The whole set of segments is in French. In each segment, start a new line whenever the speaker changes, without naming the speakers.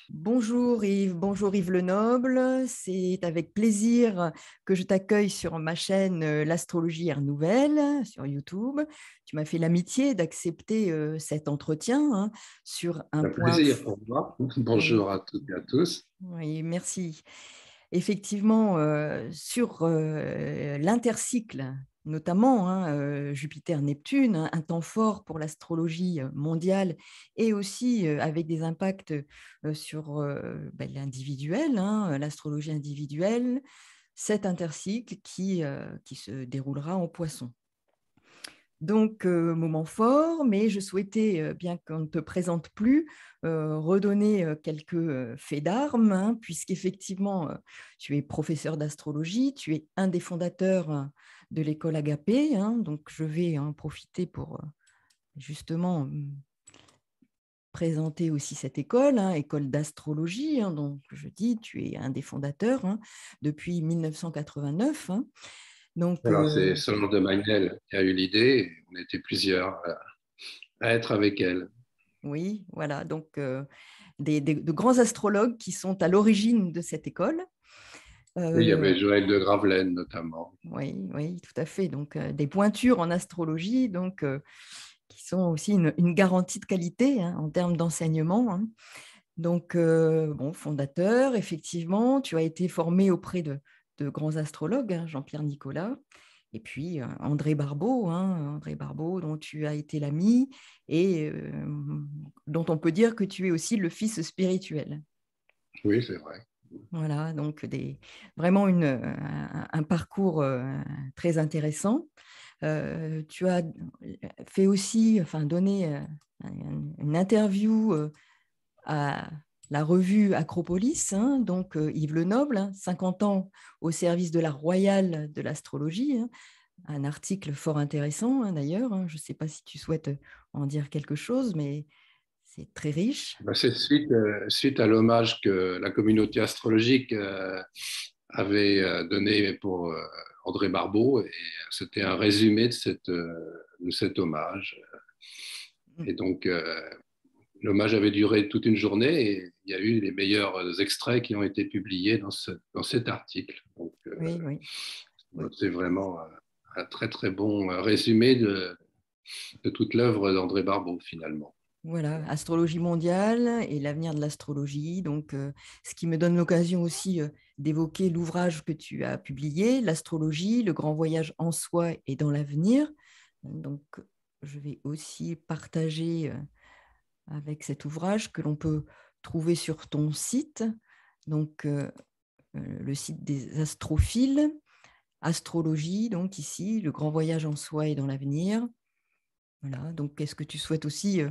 Bonjour Yves Lenoble. C'est avec plaisir que je t'accueille sur ma chaîne L'Astrologie Ère Nouvelle sur YouTube. Tu m'as fait l'amitié d'accepter cet entretien sur un
Un
point.
plaisir pour moi.
Oui,
Bonjour à toutes et à tous.
oui, merci. Effectivement, sur l'intercycle, notamment Jupiter-Neptune, un temps fort pour l'astrologie mondiale et aussi avec des impacts sur l'individuel, l'astrologie individuelle, cet intercycle qui se déroulera en Poisson. Donc, moment fort, mais je souhaitais, bien qu'on ne te présente plus, redonner quelques faits d'armes, puisqu'effectivement, tu es professeur d'astrologie, tu es un des fondateurs de l'école Agapé, donc je vais en profiter pour justement présenter aussi cette école, école d'astrologie, donc je dis, tu es un des fondateurs depuis 1989. Donc,
Alors, c'est Solange de Magnel qui a eu l'idée. On était plusieurs à être avec elle.
oui, voilà, donc de grands astrologues qui sont à l'origine de cette école.
Oui, il y
Euh,
avait Joël de Gravelaine notamment.
oui, oui, tout à fait. Donc, des pointures en astrologie, donc, qui sont aussi une garantie de qualité en termes d'enseignement. Donc, bon, fondateur, effectivement, tu as été formé auprès de grands astrologues, Jean-Pierre Nicolas, et puis André Barbeau, dont tu as été l'ami et dont on peut dire que tu es aussi le fils spirituel.
Oui, c'est vrai.
Voilà, donc vraiment un parcours très intéressant. Tu as fait aussi, enfin, donné une interview à la revue Acropolis, donc Yves Lenoble, 50 ans au service de la royale de l'astrologie, un article fort intéressant d'ailleurs. Je ne sais pas si tu souhaites en dire quelque chose, mais c'est très riche.
Ben, c'est suite à l'hommage que la communauté astrologique avait donné pour André Barbeau. Et c'était un résumé de cet hommage. Et donc, l'hommage avait duré toute une journée et il y a eu les meilleurs extraits qui ont été publiés dans cet article. Donc,
Oui, oui, oui.
c'est vraiment un très très bon résumé de toute l'œuvre d'André Barbeau finalement.
Voilà, astrologie mondiale et l'avenir de l'astrologie. Donc, ce qui me donne l'occasion aussi d'évoquer l'ouvrage que tu as publié, L'astrologie, le grand voyage en soi et dans l'avenir. Donc, je vais aussi partager avec cet ouvrage que l'on peut trouver sur ton site, donc le site des astrophiles, astrologie, donc ici, le grand voyage en soi et dans l'avenir. Voilà, donc est-ce que tu souhaites aussi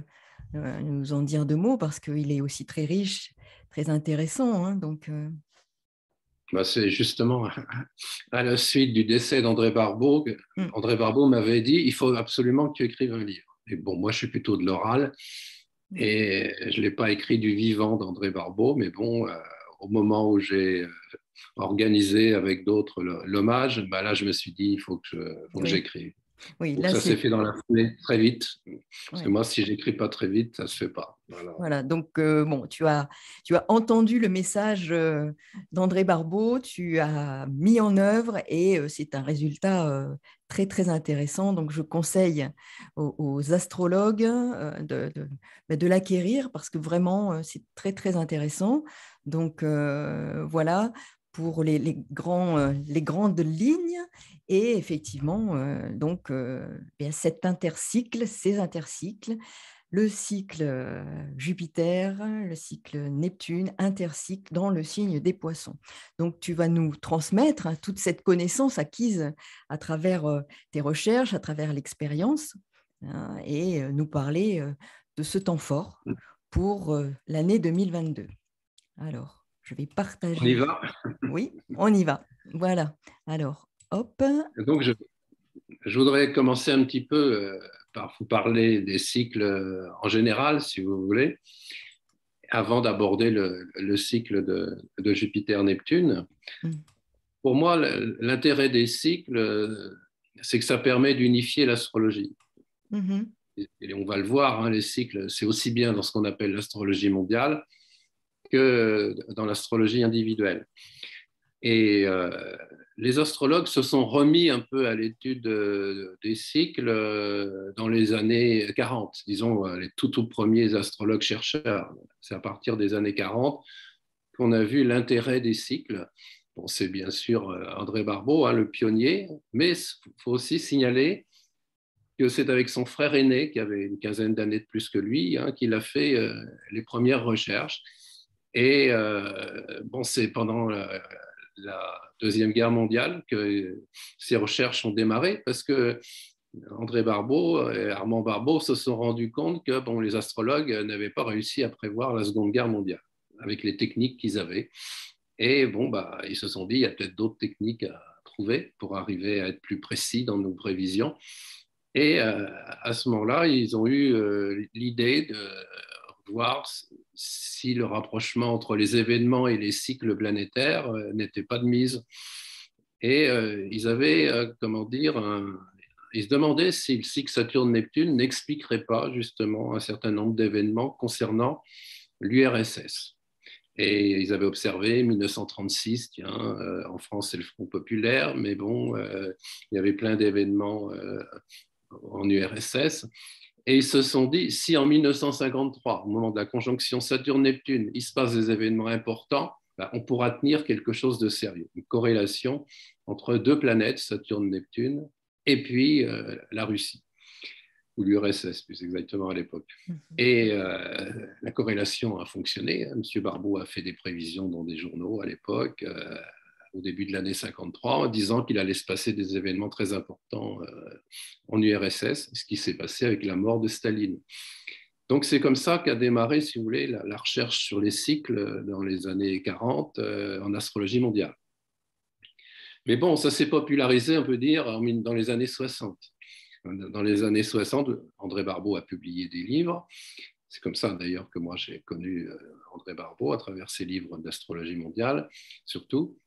nous en dire deux mots parce qu'il est aussi très riche, très intéressant. Donc,
Bah, c'est justement à la suite du décès d'André Barbeau,
mm,
André Barbeau m'avait dit il faut absolument que tu écrives un livre. Et bon, moi je suis plutôt de l'oral
mm.
et je ne l'ai pas écrit du vivant d'André Barbeau, mais bon, au moment où j'ai organisé avec d'autres l'hommage, bah là je me suis dit faut que
Oui,
j'écrive.
oui,
Donc
là
ça s'est
c'est.
fait dans la foulée très vite, parce que
Ouais.
moi si j'écris pas très vite, ça se fait pas. Voilà.
Voilà, donc bon, tu as entendu le message d'André Barbeau, tu as mis en œuvre et c'est un résultat très très intéressant. Donc je conseille aux astrologues de l'acquérir parce que vraiment c'est très très intéressant. Donc voilà pour les grandes lignes et effectivement donc bien, ces intercycles le cycle Jupiter, le cycle Neptune, intercycle dans le signe des Poissons. Donc, tu vas nous transmettre toute cette connaissance acquise à travers tes recherches, à travers l'expérience, et nous parler de ce temps fort pour l'année 2022. Alors, je vais
On y
partager.
va.
Oui, on y va. Voilà. Alors, hop.
Et donc je voudrais commencer un petit peu par vous parler des cycles en général, si vous voulez, avant d'aborder le cycle de Jupiter-Neptune.
Mm.
Pour moi, l'intérêt des cycles, c'est que ça permet d'unifier l'astrologie.
Mhm.
Et on va le voir, hein, les cycles, c'est aussi bien dans ce qu'on appelle l'astrologie mondiale que dans l'astrologie individuelle. Et les astrologues se sont remis un peu à l'étude des cycles dans les années 40, disons les tout premiers astrologues chercheurs. C'est à partir des années 40 qu'on a vu l'intérêt des cycles. Bon, c'est bien sûr André Barbeau, hein, le pionnier, mais il faut aussi signaler que c'est avec son frère aîné, qui avait une quinzaine d'années de plus que lui, hein, qu'il a fait les premières recherches. Et bon, c'est pendant la Deuxième Guerre mondiale que ces recherches ont démarré, parce que André Barbeau et Armand Barbeau se sont rendus compte que bon, les astrologues n'avaient pas réussi à prévoir la Seconde Guerre mondiale avec les techniques qu'ils avaient. Et bon, bah, ils se sont dit, il y a peut-être d'autres techniques à trouver pour arriver à être plus précis dans nos prévisions. Et à ce moment-là, ils ont eu l'idée de voir si le rapprochement entre les événements et les cycles planétaires n'était pas de mise. Et ils avaient, comment dire, ils se demandaient si le cycle Saturne-Neptune n'expliquerait pas justement un certain nombre d'événements concernant l'URSS. Et ils avaient observé 1936, tiens, en France c'est le Front populaire, mais bon, il y avait plein d'événements en URSS. Et ils se sont dit, si en 1953, au moment de la conjonction Saturne-Neptune, il se passe des événements importants, ben, on pourra tenir quelque chose de sérieux, une corrélation entre deux planètes, Saturne-Neptune, et puis la Russie, ou l'URSS plus exactement à l'époque. Et la corrélation a fonctionné. M. Barbeau a fait des prévisions dans des journaux à l'époque, au début de l'année 53, en disant qu'il allait se passer des événements très importants en URSS, ce qui s'est passé avec la mort de Staline. Donc c'est comme ça qu'a démarré, si vous voulez, la recherche sur les cycles dans les années 40 en astrologie mondiale. Mais bon, ça s'est popularisé, on peut dire, dans les années 60. Dans les années 60, André Barbeau a publié des livres. C'est comme ça d'ailleurs que moi j'ai connu André Barbeau à travers ses livres d'astrologie mondiale, surtout.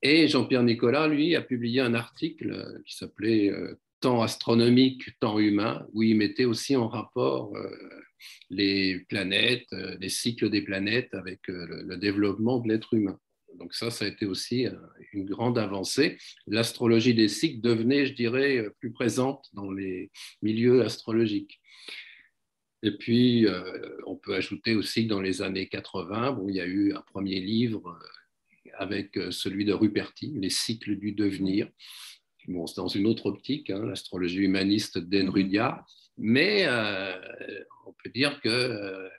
Et Jean-Pierre Nicolas, lui, a publié un article qui s'appelait Temps astronomique, temps humain, où il mettait aussi en rapport les planètes, les cycles des planètes avec le développement de l'être humain. Donc ça a été aussi une grande avancée. L'astrologie des cycles devenait, je dirais, plus présente dans les milieux astrologiques. Et puis, on peut ajouter aussi que dans les années 80, bon, il y a eu un premier livre avec celui de Ruperti, Les cycles du devenir. Bon, c'est dans une autre optique, hein, l'astrologie humaniste d'Enrudia, mais on peut dire que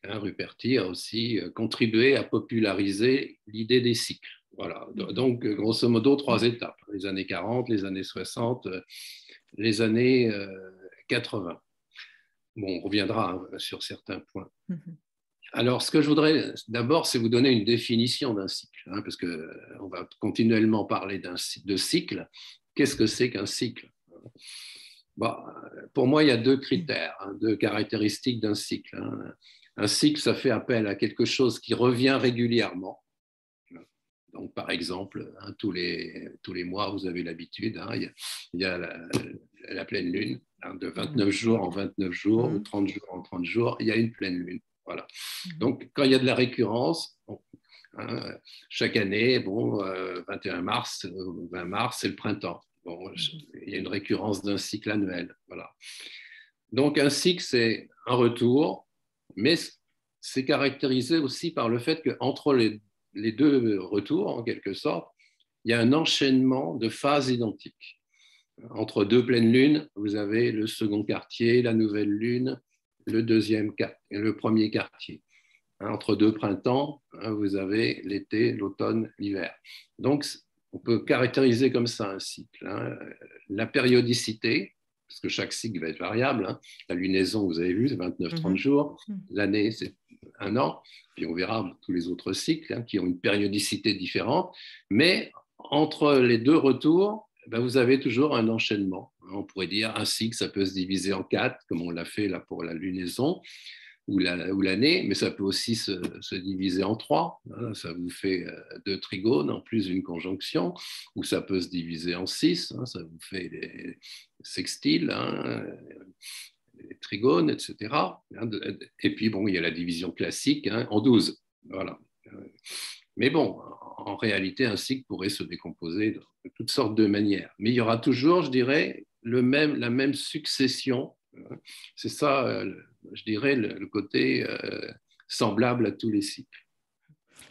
Ruperti a aussi contribué à populariser l'idée des cycles. Voilà. Donc, grosso modo, 3 étapes, les années 40, les années 60, les années 80. Bon, on reviendra sur certains points. Alors, ce que je voudrais d'abord, c'est vous donner une définition d'un cycle, hein, parce qu'on va continuellement parler de cycle. Qu'est-ce que c'est qu'un cycle? Bon, pour moi, il y a 2 critères, hein, 2 caractéristiques d'un cycle. Hein. Un cycle, ça fait appel à quelque chose qui revient régulièrement. Donc, par exemple, hein, tous les mois, vous avez l'habitude, hein, il y a la pleine lune, hein, de 29 jours en 29 jours, ou 30 jours en 30 jours, il y a une pleine lune. Voilà. Donc, quand il y a de la récurrence, bon, hein, chaque année, bon, 21 mars, 20 mars, c'est le printemps. Bon, il y a une récurrence d'un cycle annuel. Voilà. Donc, un cycle, c'est un retour, mais c'est caractérisé aussi par le fait qu'entre les 2 retours, en quelque sorte, il y a un enchaînement de phases identiques. Entre 2 pleines lunes, vous avez le second quartier, la nouvelle lune, le premier quartier. Entre 2 printemps, vous avez l'été, l'automne, l'hiver. Donc, on peut caractériser comme ça un cycle. La périodicité, parce que chaque cycle va être variable. La lunaison, vous avez vu, c'est 29-30 jours. L'année, c'est 1 an. Puis on verra tous les autres cycles qui ont une périodicité différente. Mais entre les 2 retours, ben, vous avez toujours un enchaînement. On pourrait dire un cycle, ça peut se diviser en 4, comme on l'a fait là pour la lunaison ou l'année, mais ça peut aussi se diviser en 3. Hein, ça vous fait 2 trigones en plus d'une conjonction, ou ça peut se diviser en 6. Hein, ça vous fait des sextiles, hein, des trigones, etc. Et puis, bon, il y a la division classique, hein, en 12. Voilà. Mais bon, en réalité, un cycle pourrait se décomposer de toutes sortes de manières. Mais il y aura toujours, je dirais, la même succession. C'est ça, je dirais, le côté semblable à tous les cycles.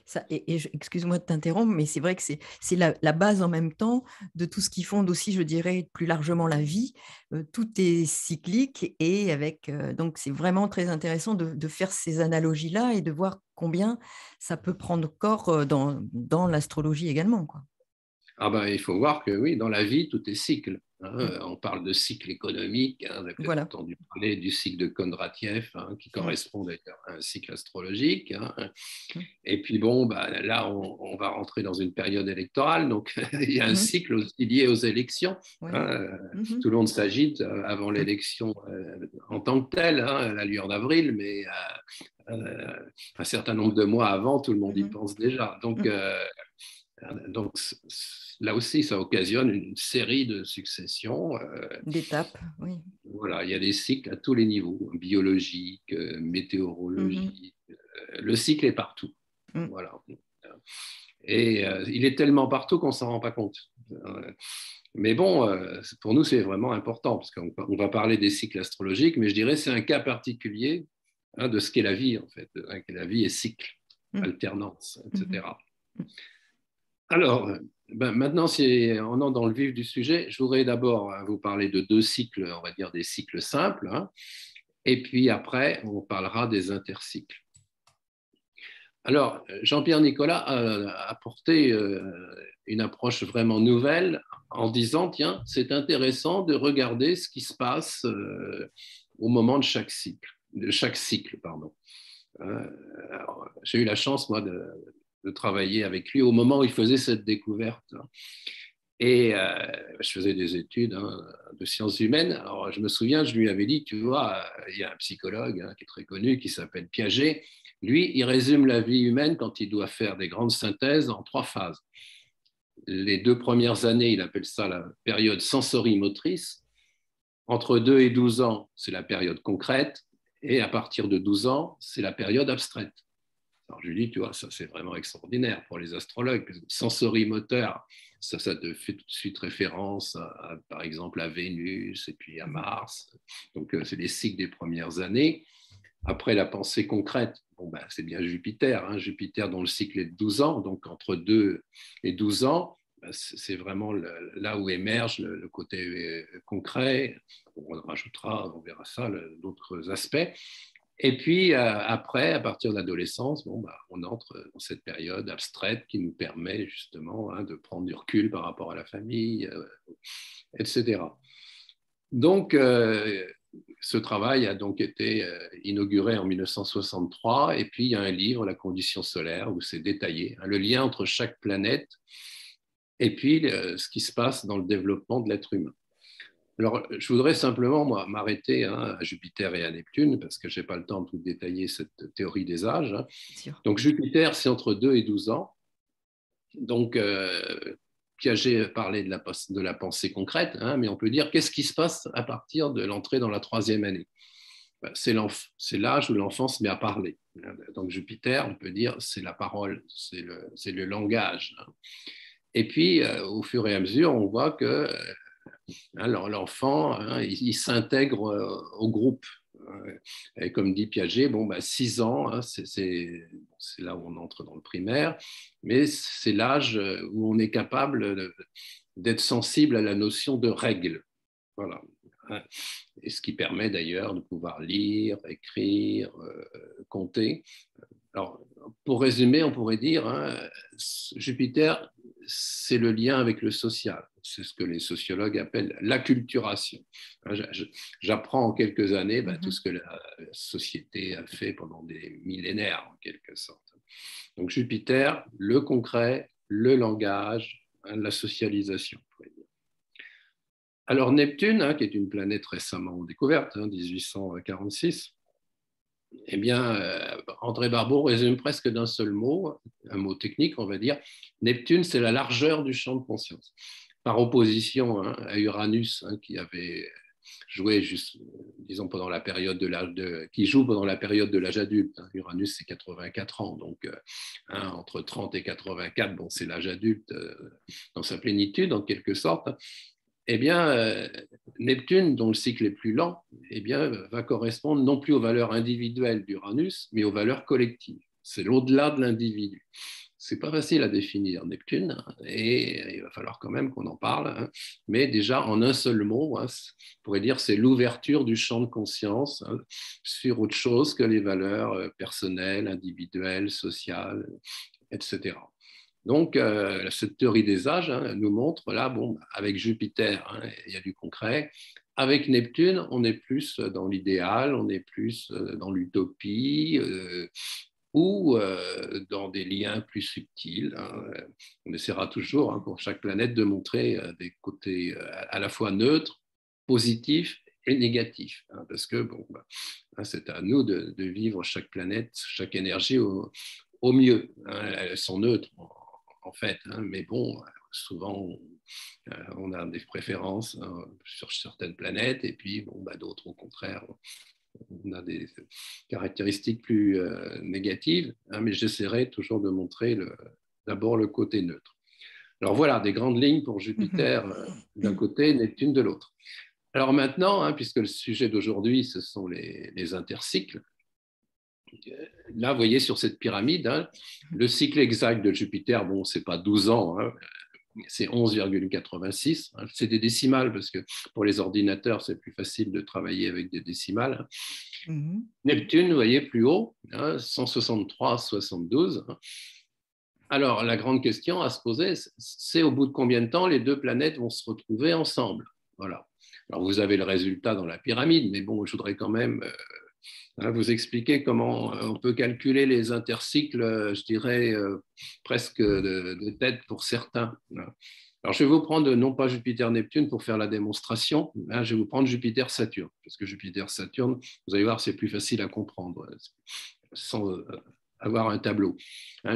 Ça, excuse-moi de t'interrompre, mais c'est vrai que c'est la base en même temps de tout ce qui fonde aussi, je dirais, plus largement la vie. Tout est cyclique et donc c'est vraiment très intéressant de faire ces analogies-là et de voir combien ça peut prendre corps dans l'astrologie également, quoi.
Ah ben, il faut voir que oui, dans la vie, tout est cycle.
Mm.
On parle de cycle économique, on a peut-être
Voilà.
entendu parler du cycle de Kondratiev, qui
Mm.
correspond d'ailleurs à un cycle astrologique.
Mm.
Et puis bon, bah, là, on va rentrer dans une période électorale, donc il y a un
Mhm.
cycle aussi lié aux élections.
Ouais.
Tout
Mhm.
le monde s'agite avant
Mm.
l'élection en tant que telle, la lueur d'avril, mais un certain nombre de mois avant, tout le monde y
Mhm.
pense déjà.
Mm.
Donc, là aussi, ça occasionne une série de successions.
D'étapes, oui.
Voilà, il y a des cycles à tous les niveaux, biologique,
Mhm.
météorologie. Le cycle est partout.
Mm.
Voilà. Et il est tellement partout qu'on ne s'en rend pas compte. Mais bon, pour nous, c'est vraiment important, parce qu'on va parler des cycles astrologiques, mais je dirais que c'est un cas particulier de ce qu'est la vie, en fait. La vie est cycle,
Mm.
alternance,
Mhm.
etc. Alors, ben maintenant, si on entre dans le vif du sujet, je voudrais d'abord vous parler de deux cycles, on va dire des cycles simples, et puis après, on parlera des intercycles. Alors, Jean-Pierre Nicolas a apporté une approche vraiment nouvelle en disant, tiens, c'est intéressant de regarder ce qui se passe au moment de chaque cycle, pardon. J'ai eu la chance, moi, de travailler avec lui au moment où il faisait cette découverte. Et je faisais des études de sciences humaines. Alors, je me souviens, je lui avais dit, tu vois, il y a un psychologue qui est très connu, qui s'appelle Piaget. Lui, il résume la vie humaine quand il doit faire des grandes synthèses en 3 phases. Les 2 premières années, il appelle ça la période sensorimotrice. Entre 2 et 12 ans, c'est la période concrète. Et à partir de 12 ans, c'est la période abstraite. Alors je lui dis, tu vois, ça c'est vraiment extraordinaire pour les astrologues, parce que sensorimoteur, ça te fait tout de suite référence par exemple à Vénus et puis à Mars. Donc c'est les cycles des premières années. Après la pensée concrète, bon, ben, c'est bien Jupiter, Jupiter dont le cycle est de 12 ans, donc entre 2 et 12 ans, c'est vraiment là où émerge le côté concret. On rajoutera, on verra ça, d'autres aspects. Et puis après, à partir de l'adolescence, bon, bah, on entre dans cette période abstraite qui nous permet justement de prendre du recul par rapport à la famille, etc. Donc, ce travail a donc été inauguré en 1963, et puis il y a un livre, La condition solaire, où c'est détaillé, le lien entre chaque planète et puis ce qui se passe dans le développement de l'être humain. Alors, je voudrais simplement m'arrêter à Jupiter et à Neptune, parce que je n'ai pas le temps de tout détailler cette théorie des âges.
Sûr.
Donc, Jupiter, c'est entre 2 et 12 ans. Donc, Piaget parlait de la pensée concrète, mais on peut dire qu'est-ce qui se passe à partir de l'entrée dans la 3e année. C'est l'âge où l'enfant se met à parler. Donc, Jupiter, on peut dire, c'est la parole, c'est le langage. Et puis, au fur et à mesure, on voit que l'enfant, il s'intègre au groupe. Et comme dit Piaget, 6 ans, c'est là où on entre dans le primaire, mais c'est l'âge où on est capable d'être sensible à la notion de règle. Voilà. Et ce qui permet d'ailleurs de pouvoir lire, écrire, compter. Alors, pour résumer, on pourrait dire, Jupiter, c'est le lien avec le social. C'est ce que les sociologues appellent l'acculturation. J'apprends en quelques années tout ce que la société a fait pendant des millénaires, en quelque sorte. Donc Jupiter, le concret, le langage, la socialisation. Alors Neptune, qui est une planète récemment découverte, 1846, eh bien, André Barbeau résume presque d'un seul mot, un mot technique, on va dire. Neptune, c'est la largeur du champ de conscience. Par opposition à Uranus, qui avait jouait juste, disons, pendant la période qui joue pendant la période de l'âge adulte. Uranus, c'est 84 ans, donc entre 30 et 84, bon, c'est l'âge adulte dans sa plénitude, en quelque sorte. Eh bien, Neptune, dont le cycle est plus lent, eh bien, va correspondre non plus aux valeurs individuelles d'Uranus, mais aux valeurs collectives. C'est l'au-delà de l'individu. C'est pas facile à définir, Neptune, et il va falloir quand même qu'on en parle. Mais déjà, en un seul mot, on pourrait dire c'est l'ouverture du champ de conscience sur autre chose que les valeurs personnelles, individuelles, sociales, etc. Donc, cette théorie des âges nous montre, là, bon, avec Jupiter, il y a du concret. Avec Neptune, on est plus dans l'idéal, on est plus dans l'utopie, ou dans des liens plus subtils. On essaiera toujours, pour chaque planète, de montrer des côtés à la fois neutres, positifs et négatifs. Parce que bon, c'est à nous de vivre chaque planète, chaque énergie au mieux. Elles sont neutres, en fait, mais bon, souvent, on a des préférences sur certaines planètes, et puis bon, d'autres, au contraire, on a des caractéristiques plus négatives, mais j'essaierai toujours de montrer d'abord le côté neutre. Alors voilà, des grandes lignes pour Jupiter d'un côté, Neptune de l'autre. Alors maintenant, puisque le sujet d'aujourd'hui, ce sont les intercycles, là, vous voyez sur cette pyramide, le cycle exact de Jupiter, bon, ce n'est pas 12 ans, c'est 11,86. C'est des décimales parce que pour les ordinateurs, c'est plus facile de travailler avec des décimales. Neptune, vous voyez, plus haut, 163,72. Alors, la grande question à se poser, c'est au bout de combien de temps les deux planètes vont se retrouver ensemble. Voilà. Alors, vous avez le résultat dans la pyramide, mais bon, je voudrais quand même vous expliquer comment on peut calculer les intercycles, je dirais, presque de tête pour certains. Alors, je vais vous prendre non pas Jupiter-Neptune pour faire la démonstration, je vais vous prendre Jupiter-Saturne, parce que Jupiter-Saturne, vous allez voir, c'est plus facile à comprendre sans avoir un tableau.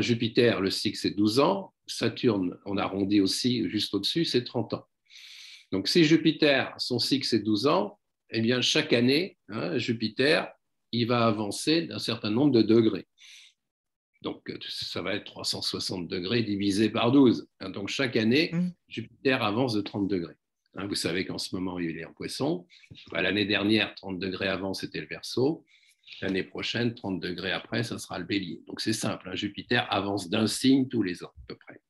Jupiter, le cycle, c'est 12 ans. Saturne, on arrondit aussi juste au-dessus, c'est 30 ans. Donc, si Jupiter, son cycle, c'est 12 ans, eh bien, chaque année, Jupiter, il va avancer d'un certain nombre de degrés. Donc, ça va être 360 degrés divisé par 12. Donc, chaque année, Jupiter avance de 30 degrés. Vous savez qu'en ce moment, il est en Poisson. L'année dernière, 30 degrés avant, c'était le Verseau. L'année prochaine, 30 degrés après, ça sera le Bélier. Donc, c'est simple. Jupiter avance d'un signe tous les ans, à peu près.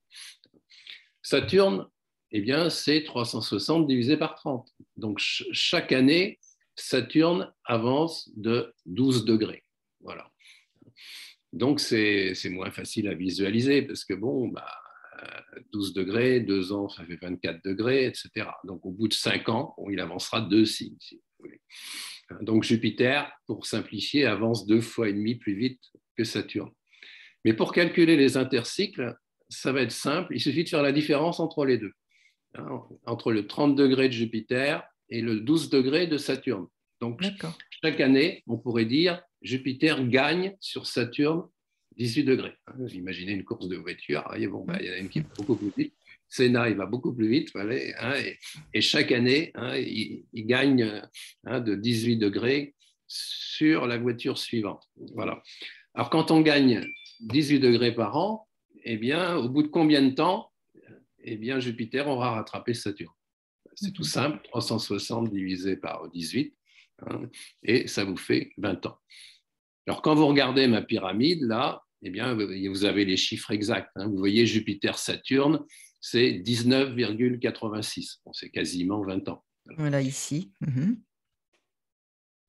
Saturne, eh bien, c'est 360 divisé par 30. Donc, chaque année, Saturne avance de 12 degrés. Voilà. Donc, c'est moins facile à visualiser parce que, bon, 12 degrés, 2 ans, ça fait 24 degrés, etc. Donc, au bout de 5 ans, il avancera 2 signes, si vous voulez. Donc, Jupiter, pour simplifier, avance 2,5 fois plus vite que Saturne. Mais pour calculer les intercycles, ça va être simple. Il suffit de faire la différence entre les deux, entre le 30 degrés de Jupiter et le 12 degrés de Saturne. Donc, chaque année, on pourrait dire Jupiter gagne sur Saturne 18 degrés. Vous imaginez une course de voiture, il y en a une qui va beaucoup plus vite. Senna, il va beaucoup plus vite, et chaque année, il gagne de 18 degrés sur la voiture suivante. Voilà. Alors, quand on gagne 18 degrés par an, eh bien, au bout de combien de temps, eh bien, Jupiter aura rattrapé Saturne? C'est tout simple, 360 divisé par 18, et ça vous fait 20 ans. Alors, quand vous regardez ma pyramide, là, eh bien, vous avez les chiffres exacts. Vous voyez, Jupiter-Saturne, c'est 19,86. Bon, c'est quasiment 20 ans.
Voilà, ici.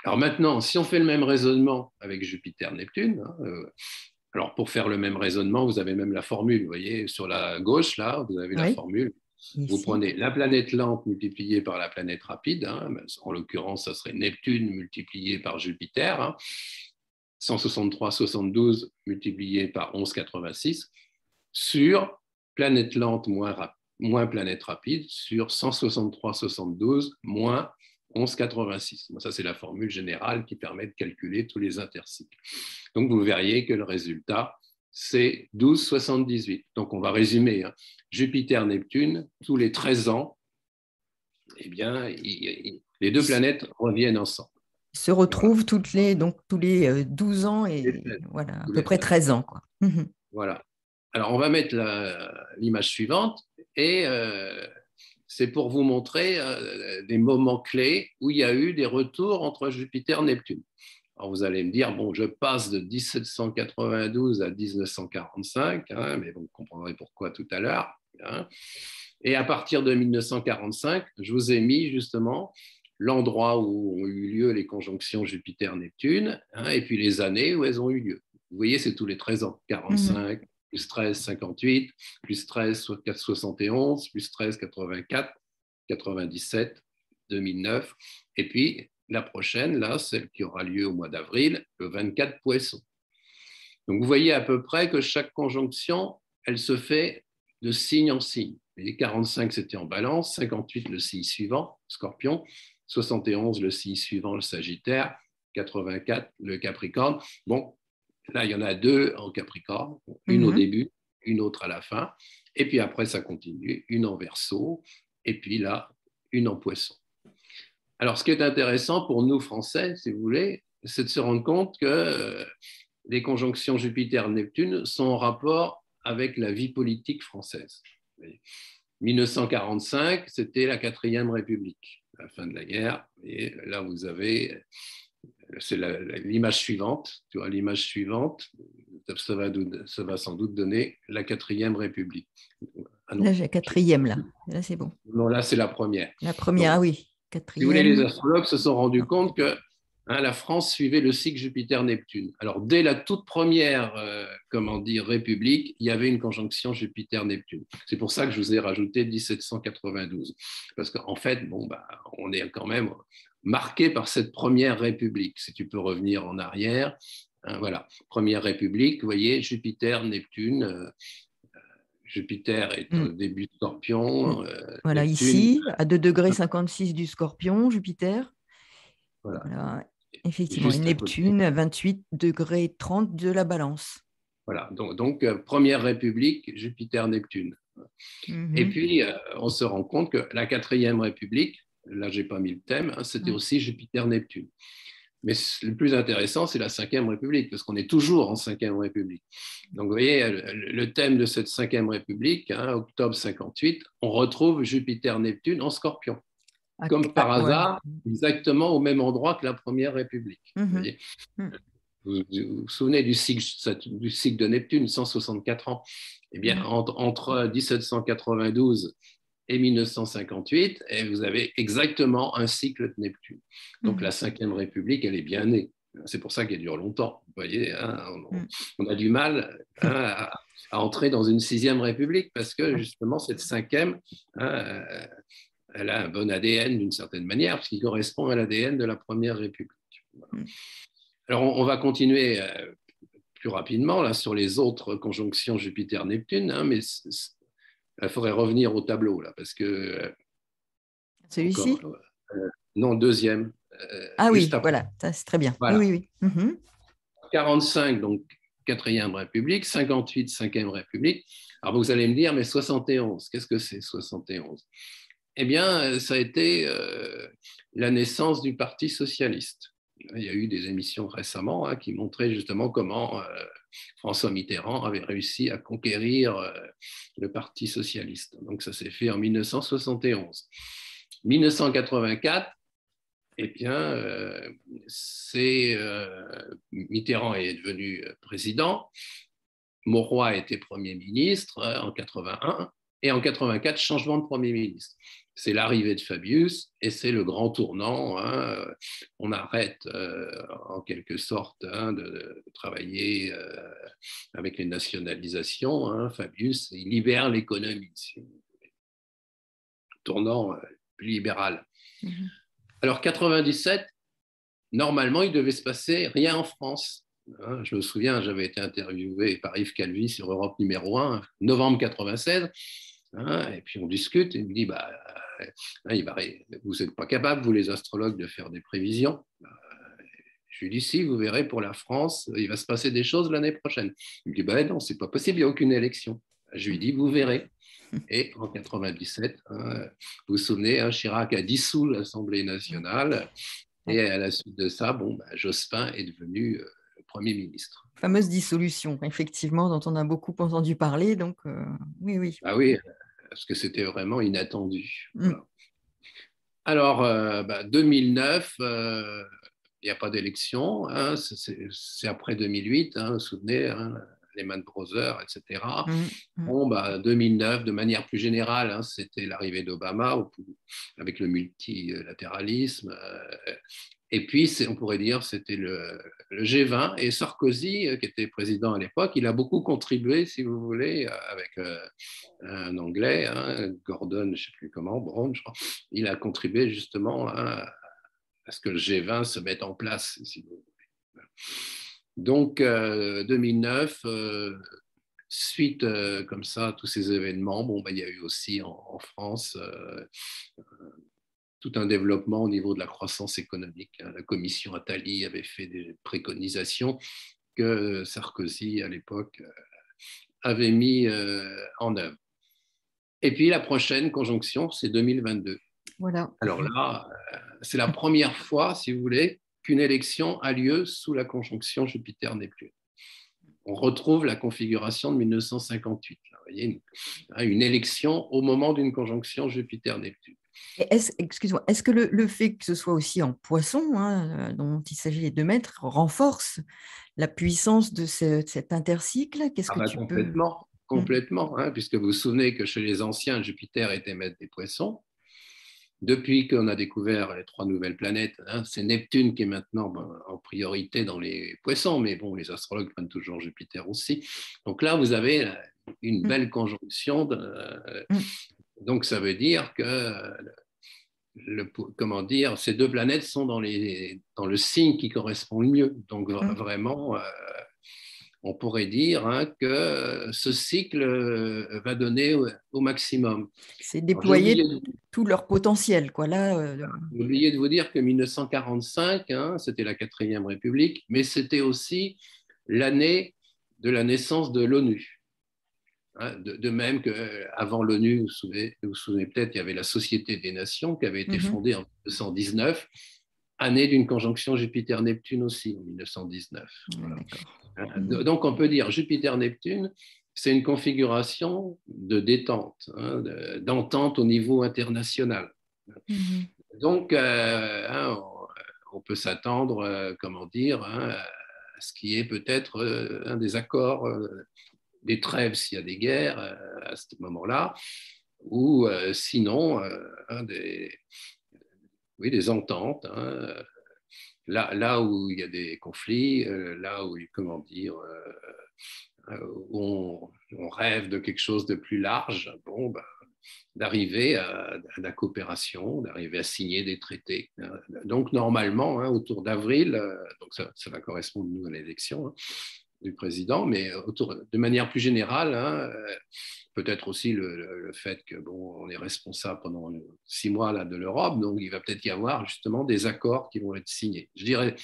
Alors maintenant, si on fait le même raisonnement avec Jupiter-Neptune, alors pour faire le même raisonnement, vous avez même la formule. Vous voyez, sur la gauche, là, vous avez la formule. Ici. Vous prenez la planète lente multipliée par la planète rapide. En l'occurrence, ça serait Neptune multiplié par Jupiter. 163,72 multiplié par 11,86 sur planète lente moins planète rapide sur 163,72 moins 11,86. Ça, c'est la formule générale qui permet de calculer tous les intercycles. Donc, vous verriez que le résultat, c'est 12,78. Donc, on va résumer. Jupiter-Neptune, tous les 13 ans, eh bien, Les deux planètes reviennent ensemble.
Se
Voilà.
retrouvent donc, tous les 12 ans et voilà, à
Tous
peu
les
près 13 ans, quoi. Mhm.
Voilà. Alors, on va mettre l'image suivante et c'est pour vous montrer des moments clés où il y a eu des retours entre Jupiter et Neptune. Alors, vous allez me dire, bon, je passe de 1792 à 1945, hein, mais vous comprendrez pourquoi tout à l'heure. Hein. Et à partir de 1945, je vous ai mis justement l'endroit où ont eu lieu les conjonctions Jupiter-Neptune, hein, et puis les années où elles ont eu lieu. Vous voyez, c'est tous les 13 ans.
Mhm.
45, plus 13, 58, plus 13, 71, plus 13, 84, 97, 2009. Et puis, la prochaine, là, celle qui aura lieu au mois d'avril, le 24 Poisson. Donc, vous voyez à peu près que chaque conjonction, elle se fait de signe en signe. Les 45, c'était en balance, 58, le signe suivant, Scorpion, 71, le signe suivant, le Sagittaire, 84, le Capricorne. Bon, là, il y en a deux en Capricorne, une au
Mhm.
début, une autre à la fin. Et puis après, ça continue, une en Verseau, et puis là, une en Poisson. Alors, ce qui est intéressant pour nous, Français, si vous voulez, c'est de se rendre compte que les conjonctions Jupiter-Neptune sont en rapport avec la vie politique française. 1945, c'était la 4e République, la fin de la guerre. Et là, vous avez, c'est l'image suivante. Tu vois, l'image suivante, ça va sans doute donner la 4e République.
Ah là, j'ai la quatrième, là. Là, c'est bon.
Non, là, c'est la première.
La première,
Donc,
ah oui,
si vous voulez, les
quatrième.
astrologues se sont rendus
Non.
compte que la France suivait le cycle Jupiter-Neptune. Alors, dès la toute première, République, il y avait une conjonction Jupiter-Neptune. C'est pour ça que je vous ai rajouté 1792. Parce qu'en fait, on est quand même marqué par cette première République. Si tu peux revenir en arrière, hein, voilà. Première République, vous voyez, Jupiter-Neptune. Jupiter est
Mm.
au début de
Mm.
Scorpion,
Voilà,
Neptune,
ici, à 2,56 degrés du Scorpion, Jupiter.
voilà,
Voilà, effectivement. Et
juste à côté.
Neptune, à 28,30 degrés de la Balance.
Voilà, donc première République, Jupiter-Neptune. Et
Mhm.
puis, on se rend compte que la 4e République, là, je n'ai pas mis le thème, hein, c'était
Mm.
aussi Jupiter-Neptune. Mais le plus intéressant, c'est la 5e République, parce qu'on est toujours en 5e République. Donc, vous voyez, le thème de cette 5e République, hein, octobre 58, on retrouve Jupiter-Neptune en Scorpion. Comme par
Ouais.
hasard, exactement au même endroit que la Première République. Vous
Mhm.
voyez,
Mm.
vous souvenez du cycle de Neptune, 164 ans. Eh bien,
Mhm.
entre 1792 et 1958, et vous avez exactement un cycle de Neptune. Donc la
Mhm.
5e République, elle est bien née. C'est pour ça qu'elle dure longtemps. Vous voyez, hein,
Mm.
on a du mal, hein, à entrer dans une 6e République parce que
Ouais.
justement, cette 5e, hein, elle a un bon ADN d'une certaine manière, parce qu'il correspond à l'ADN de la Première République. Voilà.
Mm.
Alors, on va continuer plus rapidement là, sur les autres conjonctions Jupiter-Neptune, hein, mais il faudrait revenir au tableau, là, parce que encore,
Celui-ci?
non, deuxième,
Ah
juste
oui,
après.
voilà, ça c'est très bien. Oui,
Voilà.
oui, oui. Mhm.
45, donc 4e République, 58, 5e République. Alors, vous allez me dire, mais 71, qu'est-ce que c'est 71? Eh bien, ça a été la naissance du Parti socialiste. Il y a eu des émissions récemment, hein, qui montraient justement comment François Mitterrand avait réussi à conquérir le Parti socialiste. Donc ça s'est fait en 1971. 1984, eh bien, Mitterrand est devenu président, Mauroy a été Premier ministre en 81, et en 84, changement de Premier ministre. C'est l'arrivée de Fabius et c'est le grand tournant. Hein. On arrête en quelque sorte, hein, de travailler avec les nationalisations. Hein. Fabius, il libère l'économie, tournant plus libéral.
Mhm.
Alors 97, normalement, il devait se passer rien en France. Hein, je me souviens, j'avais été interviewé par Yves Calvi sur Europe numéro 1, novembre 96. Hein, et puis on discute, et il me dit, vous n'êtes pas capable, vous les astrologues, de faire des prévisions. Je lui dis, si, vous verrez, pour la France, il va se passer des choses l'année prochaine. Il me dit, non, c'est pas possible, il n'y a aucune élection. Je lui dis, vous verrez. Et en 97, hein, vous vous souvenez, hein, Chirac a dissous l'Assemblée nationale. Et à la suite de ça, bon, bah, Jospin est devenu Premier ministre.
Fameuse dissolution, effectivement, dont on a beaucoup entendu parler. Donc, oui, oui.
Ah oui, parce que c'était vraiment inattendu.
Mm.
Voilà. Alors, 2009, il n'y a pas d'élection. Hein, c'est après 2008, hein, vous vous souvenez, hein, Lehman Brothers, etc.
Mm. Mm.
Bon, 2009, de manière plus générale, hein, c'était l'arrivée d'Obama avec le multilatéralisme. Et puis, on pourrait dire, c'était le G20 et Sarkozy, qui était président à l'époque, il a beaucoup contribué, si vous voulez, avec un Anglais, hein, Gordon, je ne sais plus comment, Brown, je crois. Il a contribué justement à ce que le G20 se mette en place, si vous voulez. Donc, 2009, suite comme ça à tous ces événements, bon, il y a eu aussi en France tout un développement au niveau de la croissance économique. La commission Attali avait fait des préconisations que Sarkozy, à l'époque, avait mis en œuvre. Et puis la prochaine conjonction, c'est 2022.
Voilà.
Alors là, c'est la première fois, si vous voulez, qu'une élection a lieu sous la conjonction Jupiter-Neptune. On retrouve la configuration de 1958. Là, vous voyez, une élection au moment d'une conjonction Jupiter-Neptune.
Excuse-moi, est-ce que le fait que ce soit aussi en poisson, hein, dont il s'agit les 2 mètres, renforce la puissance de cet intercycle? Qu'est-ce que tu peux...
Complètement, hein, puisque vous vous souvenez que chez les anciens, Jupiter était maître des poissons. Depuis qu'on a découvert les 3 nouvelles planètes, hein, c'est Neptune qui est maintenant en priorité dans les poissons, mais bon, les astrologues prennent toujours Jupiter aussi. Donc là, vous avez une belle conjonction. Donc ça veut dire que comment dire, ces 2 planètes sont dans le signe qui correspond le mieux. Donc vraiment, on pourrait dire hein, que ce cycle va donner au maximum.
C'est déployer tout leur potentiel, quoi. Là,
j'ai oublié de vous dire que 1945, hein, c'était la 4e République, mais c'était aussi l'année de la naissance de l'ONU. Hein, de même qu'avant l'ONU, vous vous souvenez peut-être, il y avait la Société des Nations qui avait été fondée en 1919, année d'une conjonction Jupiter-Neptune aussi, en 1919. Voilà. Donc on peut dire Jupiter-Neptune, c'est une configuration de détente, hein, d'entente au niveau international. Donc, hein, on peut s'attendre, comment dire, hein, à ce qui est peut-être un des accords, des trêves s'il y a des guerres à ce moment-là, ou sinon hein, des ententes. Hein, là où il y a des conflits, là où, comment dire, où on rêve de quelque chose de plus large, bon, d'arriver à la coopération, d'arriver à signer des traités. Donc, normalement, hein, autour d'avril, donc ça va correspondre nous à l'élection hein, du président, mais de manière plus générale, hein, peut-être aussi le fait que bon, on est responsable pendant 6 mois là, de l'Europe, donc il va peut-être y avoir justement des accords qui vont être signés. Je dirais,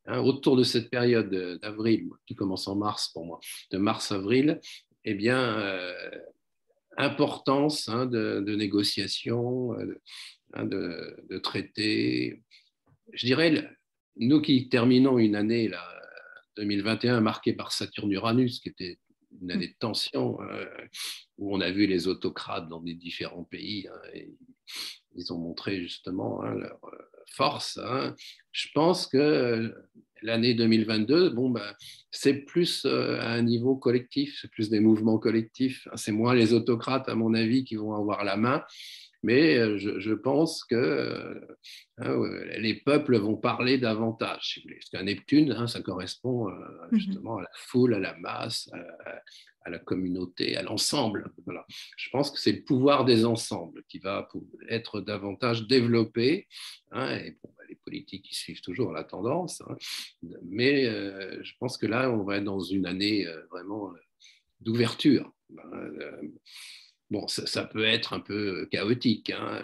hein, autour de cette période d'avril, qui commence en mars pour moi, de mars-avril, eh bien, importance hein, de négociations, hein, de traités. Je dirais, nous qui terminons une année là, 2021 marquée par Saturne-Uranus, qui était une année de tension, où on a vu les autocrates dans des différents pays, hein, et ils ont montré justement hein, leur force. Hein. Je pense que l'année 2022, bon, c'est plus à un niveau collectif, c'est plus des mouvements collectifs. C'est moins les autocrates, à mon avis, qui vont avoir la main. Mais je pense que les peuples vont parler davantage. Parce qu'un Neptune, hein, ça correspond justement à la foule, à la masse, à la communauté, à l'ensemble. Voilà. Je pense que c'est le pouvoir des ensembles qui va être davantage développé. Hein, et bon, les politiques qui suivent toujours la tendance. Hein, mais je pense que là, on va être dans une année vraiment d'ouverture. Bon, ça peut être un peu chaotique, hein.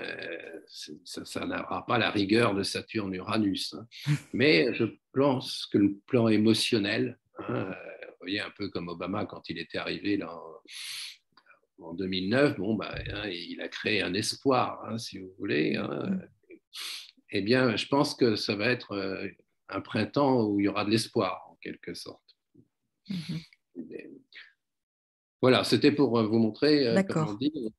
Ça n'aura pas la rigueur de Saturne-Uranus, hein. Mais je pense que le plan émotionnel, hein, vous voyez, un peu comme Obama quand il était arrivé là, en 2009, bon, bah, hein, il a créé un espoir, hein, si vous voulez. Hein. Eh bien, je pense que ça va être un printemps où il y aura de l'espoir, en quelque sorte.
Mhm.
Voilà, c'était pour vous montrer, comment
D'accord.
dire,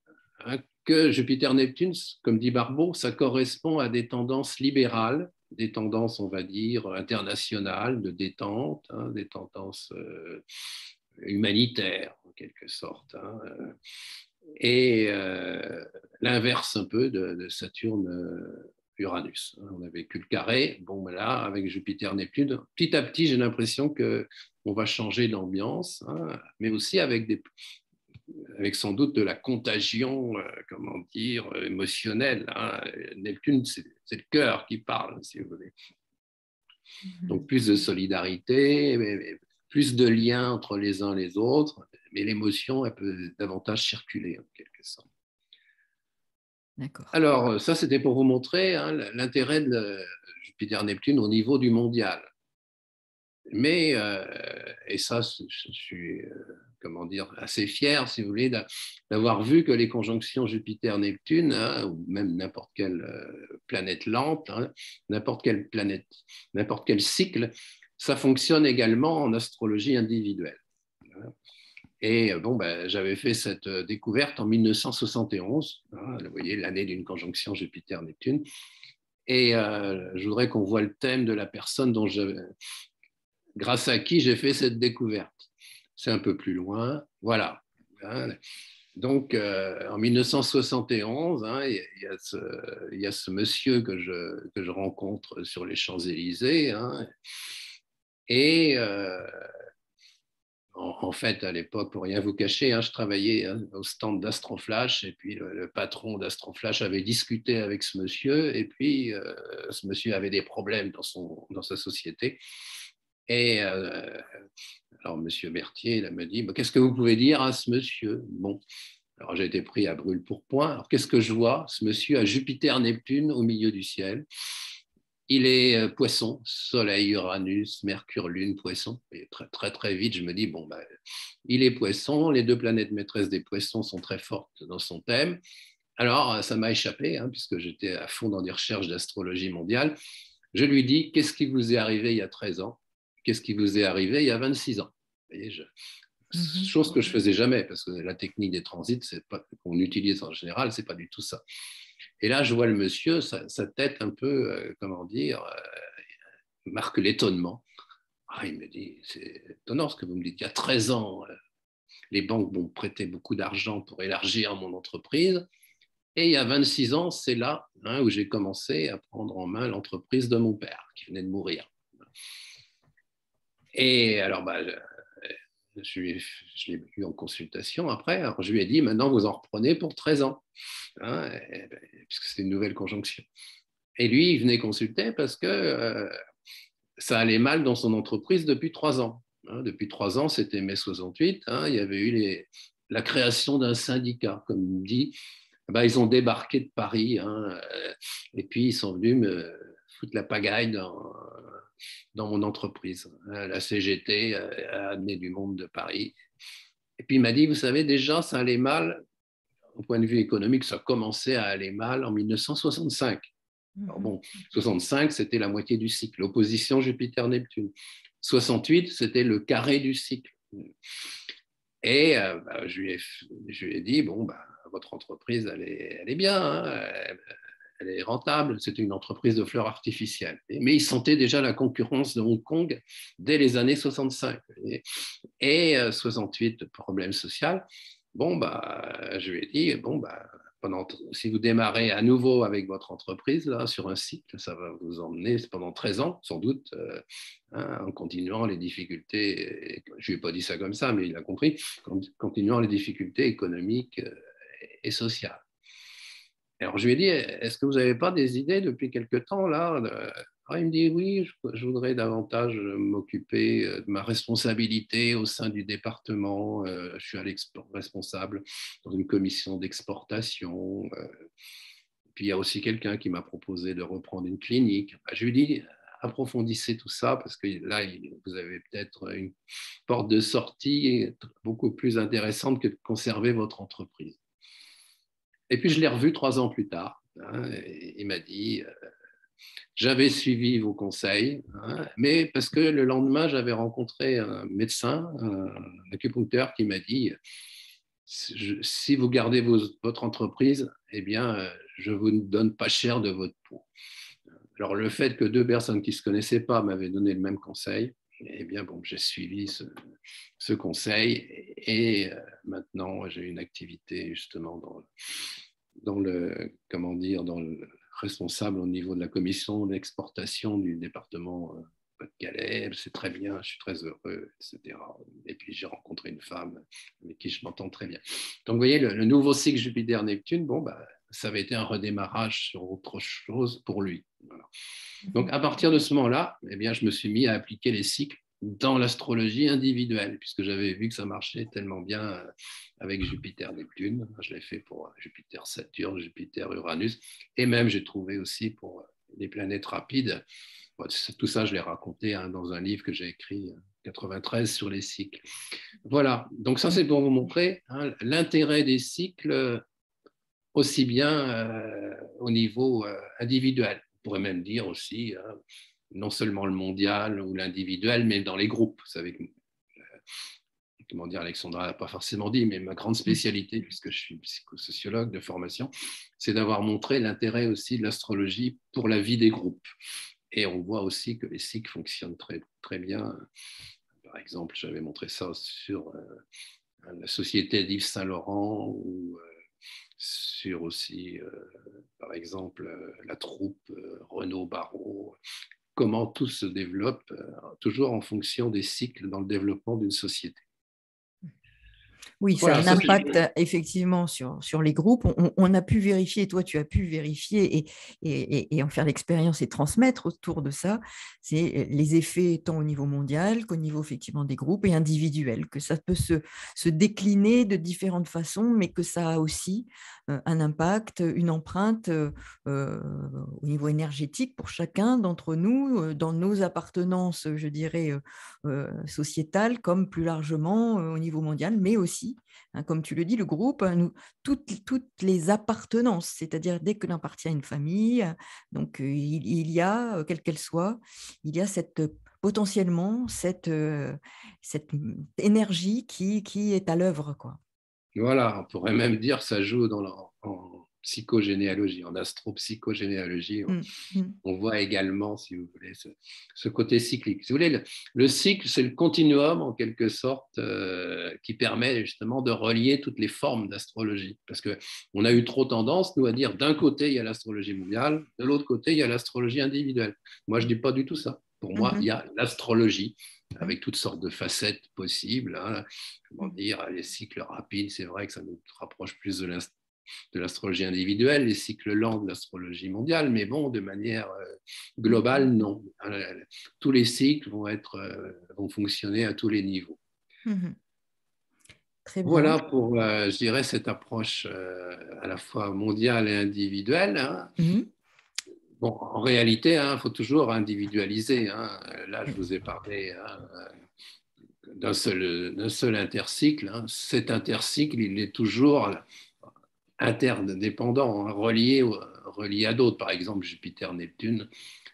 hein, que Jupiter-Neptune, comme dit Barbeau, ça correspond à des tendances libérales, des tendances, on va dire, internationales, de détente, hein, des tendances humanitaires, en quelque sorte. Hein, et l'inverse un peu de Saturne-Uranus. On a vécu le carré. Bon, ben là, avec Jupiter-Neptune, petit à petit, j'ai l'impression qu'on va changer d'ambiance, hein, mais aussi avec sans doute de la contagion, comment dire, émotionnelle. Hein. Neptune, c'est le cœur qui parle, si vous voulez. Donc, plus de solidarité, plus de liens entre les uns et les autres, mais l'émotion, elle peut davantage circuler, en quelque sorte.
D'accord.
Alors, ça, c'était pour vous montrer, hein, l'intérêt de Jupiter-Neptune au niveau du mondial. Mais, et ça, je suis, comment dire, assez fier, si vous voulez, d'avoir vu que les conjonctions Jupiter-Neptune, hein, ou même n'importe quelle planète lente, hein, n'importe quelle planète, n'importe quel cycle, ça fonctionne également en astrologie individuelle. Et bon, ben, j'avais fait cette découverte en 1971, hein, vous voyez, l'année d'une conjonction Jupiter-Neptune. Et je voudrais qu'on voit le thème de la personne grâce à qui j'ai fait cette découverte. C'est un peu plus loin. Voilà. Hein. Donc, en 1971, hein, il y a ce monsieur que je rencontre sur les Champs-Élysées. Hein, et en fait, à l'époque, pour rien vous cacher, hein, je travaillais, hein, au stand d'Astroflash, et puis le patron d'Astroflash avait discuté avec ce monsieur, et puis ce monsieur avait des problèmes dans sa société. Et alors, monsieur Berthier, il me dit, qu'est-ce que vous pouvez dire à ce monsieur? Bon, alors j'ai été pris à brûle-pourpoint. Alors, qu'est-ce que je vois? Ce monsieur a Jupiter-Neptune au milieu du ciel. Il est poisson, Soleil, Uranus, Mercure, Lune, poisson. Et très, très, très vite, je me dis, bon, ben, il est poisson, les deux planètes maîtresses des poissons sont très fortes dans son thème. Alors, ça m'a échappé, hein, puisque j'étais à fond dans des recherches d'astrologie mondiale. Je lui dis, qu'est-ce qui vous est arrivé il y a 13 ans? Qu'est-ce qui vous est arrivé il y a 26 ans? Vous voyez,
Mhm.
chose que je faisais jamais, parce que la technique des transits, qu'on utilise en général, c'est pas du tout ça. Et là, je vois le monsieur, sa tête un peu, comment dire, marque l'étonnement. Ah, il me dit, c'est étonnant ce que vous me dites. Il y a 13 ans, les banques m'ont prêté beaucoup d'argent pour élargir mon entreprise. Et il y a 26 ans, c'est là, hein, où j'ai commencé à prendre en main l'entreprise de mon père, qui venait de mourir. Et alors, bah, je l'ai eu en consultation après. Alors, je lui ai dit, maintenant, vous en reprenez pour 13 ans, hein, puisque c'est une nouvelle conjonction. Et lui, il venait consulter parce que ça allait mal dans son entreprise depuis 3 ans. Hein. Depuis 3 ans, c'était mai 68, hein, il y avait eu la création d'un syndicat, comme dit. Ben, ils ont débarqué de Paris, hein, et puis ils sont venus me foutre la pagaille dans mon entreprise. La CGT a amené du monde de Paris. Et puis il m'a dit, vous savez, déjà, ça allait mal, au point de vue économique, ça commençait à aller mal en 1965. Alors
Mhm.
bon, 65, c'était la moitié du cycle, l'opposition Jupiter-Neptune. 68, c'était le carré du cycle. Et bah, je lui ai dit, bon, bah, votre entreprise, elle est bien, hein, elle est rentable, c'était une entreprise de fleurs artificielles. Mais ils sentaient déjà la concurrence de Hong Kong dès les années 65. Et 68, problème social. Bon, bah, je lui ai dit, bon, bah, si vous démarrez à nouveau avec votre entreprise, là, sur un cycle, ça va vous emmener pendant 13 ans, sans doute, hein, en continuant les difficultés, je ne lui ai pas dit ça comme ça, mais il a compris, en continuant les difficultés économiques et sociales. Alors, je lui ai dit, est-ce que vous n'avez pas des idées depuis quelque temps, là il me dit, oui, je voudrais davantage m'occuper de ma responsabilité au sein du département. Je suis responsable dans une commission d'exportation. Puis, il y a aussi quelqu'un qui m'a proposé de reprendre une clinique. Je lui dis, approfondissez tout ça parce que là, vous avez peut-être une porte de sortie beaucoup plus intéressante que de conserver votre entreprise. Et puis, je l'ai revu 3 ans plus tard. Il m'a dit, j'avais suivi vos conseils, mais parce que le lendemain, j'avais rencontré un médecin, un acupuncteur qui m'a dit, si vous gardez votre entreprise, eh bien, je ne vous donne pas cher de votre peau. Alors, le fait que 2 personnes qui ne se connaissaient pas m'avaient donné le même conseil, eh bien, bon, j'ai suivi ce conseil et maintenant, j'ai une activité justement comment dire, dans le responsable au niveau de la commission d'exportation du département Pas-de-Calais. C'est très bien, je suis très heureux, etc. Et puis, j'ai rencontré une femme avec qui je m'entends très bien. Donc, vous voyez, le nouveau cycle Jupiter-Neptune, bon, bah, ça avait été un redémarrage sur autre chose pour lui. Voilà. Donc, à partir de ce moment-là, eh bien, je me suis mis à appliquer les cycles dans l'astrologie individuelle, puisque j'avais vu que ça marchait tellement bien avec Jupiter-Neptune. Je l'ai fait pour Jupiter-Saturne, Jupiter-Uranus, et même j'ai trouvé aussi pour les planètes rapides. Tout ça, je l'ai raconté dans un livre que j'ai écrit en 93 sur les cycles. Voilà, donc ça c'est pour vous montrer l'intérêt des cycles aussi bien au niveau individuel. On pourrait même dire aussi non seulement le mondial ou l'individuel, mais dans les groupes. Vous savez, comment dire, Alexandra n'a pas forcément dit, mais ma grande spécialité, puisque je suis psychosociologue de formation, c'est d'avoir montré l'intérêt aussi de l'astrologie pour la vie des groupes. Et on voit aussi que les cycles fonctionnent très, très bien. Par exemple, j'avais montré ça sur la société d'Yves Saint-Laurent ou sur aussi, par exemple, la troupe Renaud-Barreau, comment tout se développe toujours en fonction des cycles dans le développement d'une société.
Oui, ça a un impact effectivement sur les groupes. On a pu vérifier, toi tu as pu vérifier et en faire l'expérience et transmettre autour de ça, c'est les effets tant au niveau mondial qu'au niveau effectivement des groupes et individuels, que ça peut se décliner de différentes façons, mais que ça a aussi un impact, une empreinte au niveau énergétique pour chacun d'entre nous, dans nos appartenances, je dirais, sociétales, comme plus largement au niveau mondial, mais aussi, comme tu le dis, le groupe, toutes les appartenances, c'est-à-dire dès que l'on appartient à une famille, donc il y a, quelle qu'elle soit, il y a potentiellement cette énergie qui est à l'œuvre, quoi.
Voilà, on pourrait même dire que ça joue en psychogénéalogie, en astropsychogénéalogie. On voit également, si vous voulez, ce côté cyclique. Si vous voulez, le cycle, c'est le continuum, en quelque sorte, qui permet justement de relier toutes les formes d'astrologie. Parce qu'on a eu trop tendance, nous, à dire d'un côté, il y a l'astrologie mondiale, de l'autre côté, il y a l'astrologie individuelle. Moi, je ne dis pas du tout ça. Pour moi, il y a l'astrologie, avec toutes sortes de facettes possibles. Comment dire, les cycles rapides, c'est vrai que ça nous rapproche plus de l'astrologie individuelle, les cycles lents de l'astrologie mondiale, mais bon, de manière globale, non. Tous les cycles vont fonctionner à tous les niveaux.
Très bien.
Voilà pour, je dirais, cette approche à la fois mondiale et individuelle. Bon, en réalité, il faut toujours individualiser. Là, je vous ai parlé d'un seul intercycle. Cet intercycle, il est toujours interdépendant, relié à d'autres. Par exemple, Jupiter-Neptune,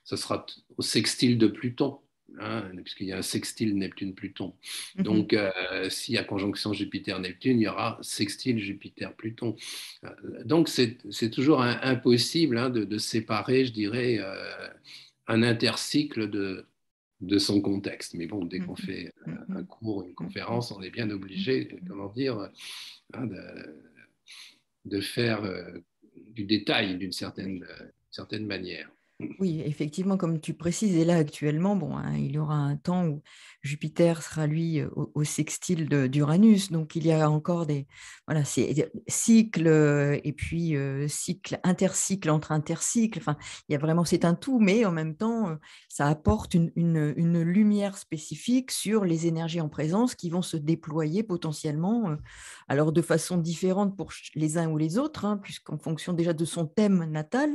ce sera au sextile de Pluton, puisqu'il y a un sextile Neptune-Pluton. Donc, s'il y a conjonction Jupiter-Neptune, il y aura sextile Jupiter-Pluton. Donc, c'est toujours impossible de séparer, je dirais, un intercycle de son contexte. Mais bon, dès qu'on fait un cours, une conférence, on est bien obligé, comment dire, de faire du détail d'une certaine manière.
Oui, effectivement, comme tu précises, et là actuellement, il y aura un temps où Jupiter sera lui au sextile d'Uranus, donc il y a encore c'est cycle et puis cycle, intercycle entre intercycles. Enfin, il y a vraiment, c'est un tout, mais en même temps, ça apporte une lumière spécifique sur les énergies en présence qui vont se déployer potentiellement, alors de façon différente pour les uns ou les autres, puisqu'en fonction déjà de son thème natal.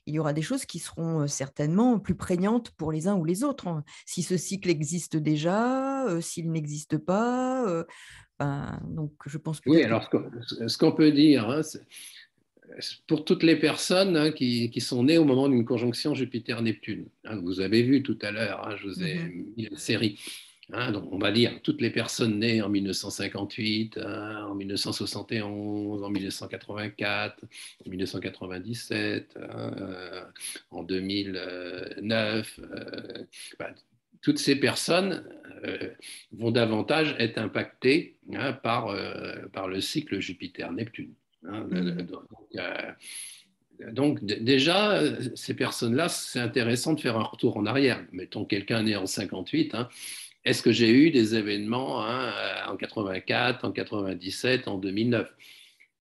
il y aura des choses qui seront certainement plus prégnantes pour les uns ou les autres, hein. Si ce cycle existe déjà, s'il n'existe pas, ben, donc je pense
Oui,
peut-être que…
alors ce qu'on peut dire, hein, pour toutes les personnes, hein, qui sont nées au moment d'une conjonction Jupiter-Neptune, hein, vous avez vu tout à l'heure, hein, je vous ai
Mhm,
mis la série. Hein, donc on va dire toutes les personnes nées en 1958, hein, en 1971, en 1984, en 1997, hein, en 2009, bah, toutes ces personnes vont davantage être impactées, hein, par le cycle Jupiter-Neptune. Hein.
mhm.
Donc, déjà, ces personnes-là, c'est intéressant de faire un retour en arrière. Mettons quelqu'un né en 58, hein, est-ce que j'ai eu des événements, hein, en 84, en 97, en 2009?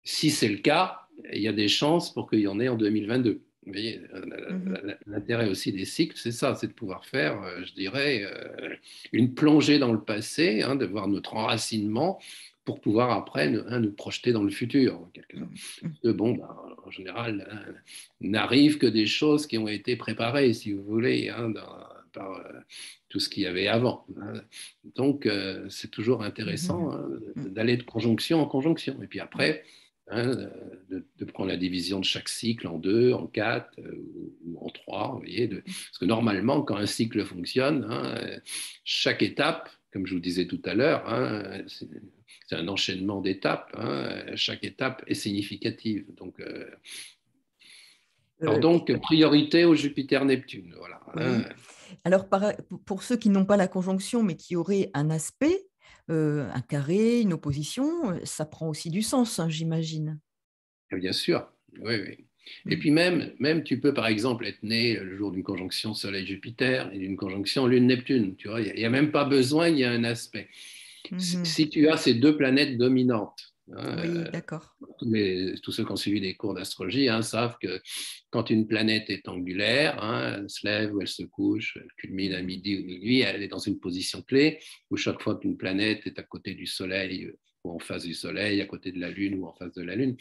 Si c'est le cas, il y a des chances pour qu'il y en ait en 2022. Vous voyez,
Mhm.
l'intérêt aussi des cycles, c'est ça, c'est de pouvoir faire, je dirais, une plongée dans le passé, hein, de voir notre enracinement pour pouvoir après nous projeter dans le futur, en quelque sorte.
Mhm.
Bon, ben, en général, hein, n'arrivent que des choses qui ont été préparées, si vous voulez, hein, par tout ce qu'il y avait avant. Hein. Donc, c'est toujours intéressant,
Mhm.
hein,
Mhm.
d'aller de conjonction en conjonction. Et puis après, hein, de prendre la division de chaque cycle en deux, en quatre, ou en trois. Vous voyez, parce que normalement, quand un cycle fonctionne, hein, chaque étape, comme je vous disais tout à l'heure, hein, c'est un enchaînement d'étapes. Hein, chaque étape est significative.
Euh,
Donc, priorité au Jupiter-Neptune. Voilà. Hein.
oui. Alors, pour ceux qui n'ont pas la conjonction, mais qui auraient un aspect, un carré, une opposition, ça prend aussi du sens, hein, j'imagine.
Bien sûr. Oui, oui. Et
Mm.
puis même, tu peux par exemple être né le jour d'une conjonction Soleil-Jupiter et d'une conjonction Lune-Neptune. Tu vois, il n'y a même pas besoin, il y a un aspect.
Mhm.
Si tu as ces deux planètes dominantes, hein,
Oui, d'accord.
tous ceux qui ont suivi des cours d'astrologie, hein, savent que quand une planète est angulaire, hein, elle se lève ou elle se couche, elle culmine à
Mhm.
midi ou minuit, elle est dans une position clé, où chaque fois qu'une planète est à côté du Soleil, ou en face du Soleil, à côté de la Lune ou en face de la Lune.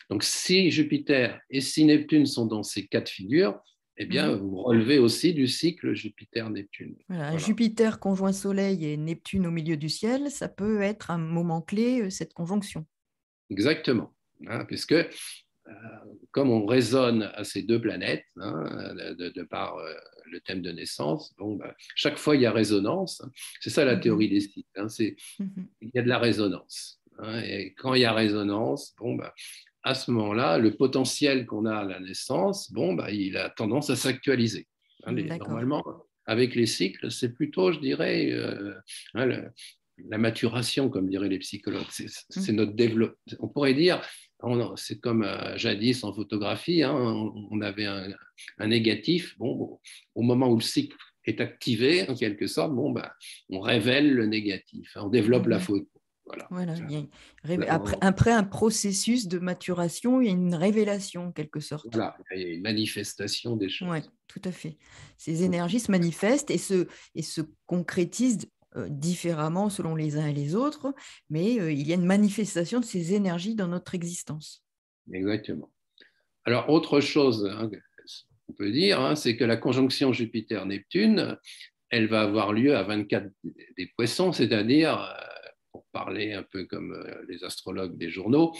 Donc si Jupiter et si Neptune sont dans ces cas de figure, eh bien,
Mhm.
vous relevez aussi du cycle Jupiter-Neptune.
Voilà, un
Voilà.
Jupiter conjoint Soleil et Neptune au milieu du ciel, ça peut être un moment clé, cette conjonction.
Exactement. Hein, puisque comme on raisonne à ces deux planètes, hein, de par le thème de naissance, bon, ben, chaque fois il y a résonance. C'est ça la théorie
Mhm.
des cycles. Hein,
Mhm.
il y a de la résonance. Hein, et quand il y a résonance, bon, ben, à ce moment-là, le potentiel qu'on a à la naissance, bon, ben, il a tendance à s'actualiser. Hein,
D'accord.
normalement, avec les cycles, c'est plutôt, je dirais, hein, la maturation, comme diraient les psychologues. C'est
Mhm.
notre développement. On pourrait dire, c'est comme jadis en photographie, hein, on avait un négatif. Bon, au moment où le cycle est activé, en quelque sorte, bon, ben, on révèle le négatif, hein, on développe la
Mhm.
photo. Voilà.
Voilà, il y a
On-
après un processus de maturation, il y a une révélation en quelque sorte.
voilà, il y a une manifestation des
Oui,
choses.
tout à fait. Ces énergies se manifestent et se concrétisent différemment selon les uns et les autres, mais il y a une manifestation de ces énergies dans notre existence.
Exactement. Alors, autre chose, hein, qu'on peut dire, hein, c'est que la conjonction Jupiter-Neptune, elle va avoir lieu à 24 des poissons, c'est-à-dire, pour parler un peu comme les astrologues des journaux,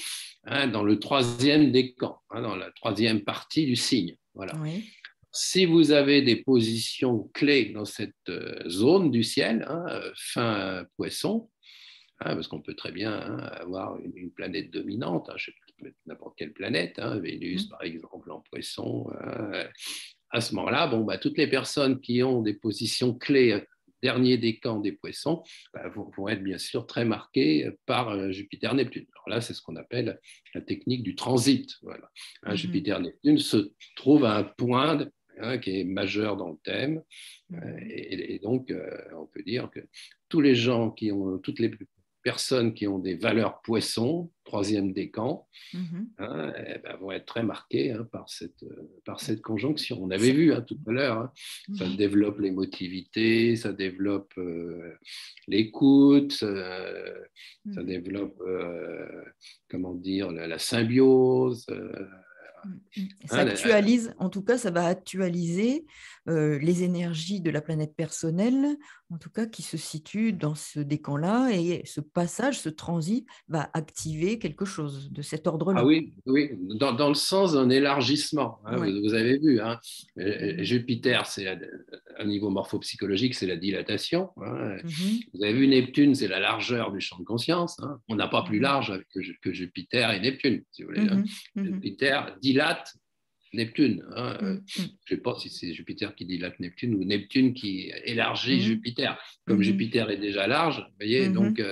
hein, dans le troisième décan, hein, dans la troisième partie du signe. Voilà.
Oui.
Si vous avez des positions clés dans cette zone du ciel, hein, fin poisson, hein, parce qu'on peut très bien, hein, avoir une planète dominante, hein, je sais pas, n'importe quelle planète, hein, Vénus
Mhm.
par exemple en poisson. À ce moment-là, bon, bah, toutes les personnes qui ont des positions clés, dernier décan des poissons, bah, vont être bien sûr très marquées par Jupiter-Neptune. Alors là, c'est ce qu'on appelle la technique du transit. Voilà. Hein,
Mhm.
Jupiter-Neptune se trouve à un point, hein, qui est majeur dans le thème.
Mhm.
Et donc, on peut dire que tous les gens qui ont, toutes les personnes qui ont des valeurs poissons, troisième décan,
Mhm.
hein, eh ben, vont être très marquées, hein, par cette conjonction. On avait vu, hein, tout à l'heure, hein, ça
Mhm.
développe l'émotivité, ça développe l'écoute, ça
Mhm.
développe, comment dire, la symbiose.
Ça actualise, en tout cas, ça va actualiser les énergies de la planète personnelle, en tout cas, qui se situe dans ce décan-là, et ce passage, ce transit, va activer quelque chose de cet
Ah
ordre-là.
oui, oui, dans le sens d'un élargissement. Hein,
Ouais.
vous avez vu, hein, Jupiter, c'est à niveau morphopsychologique, c'est la dilatation. Hein. Vous avez vu Neptune, c'est la largeur du champ de conscience. Hein. On n'a pas plus large que Jupiter et Neptune, si vous voulez. Hein. Jupiter dilate Neptune. Hein. Je ne sais pas si c'est Jupiter qui dilate Neptune ou Neptune qui élargit Jupiter. Comme Jupiter est déjà large, vous voyez, donc,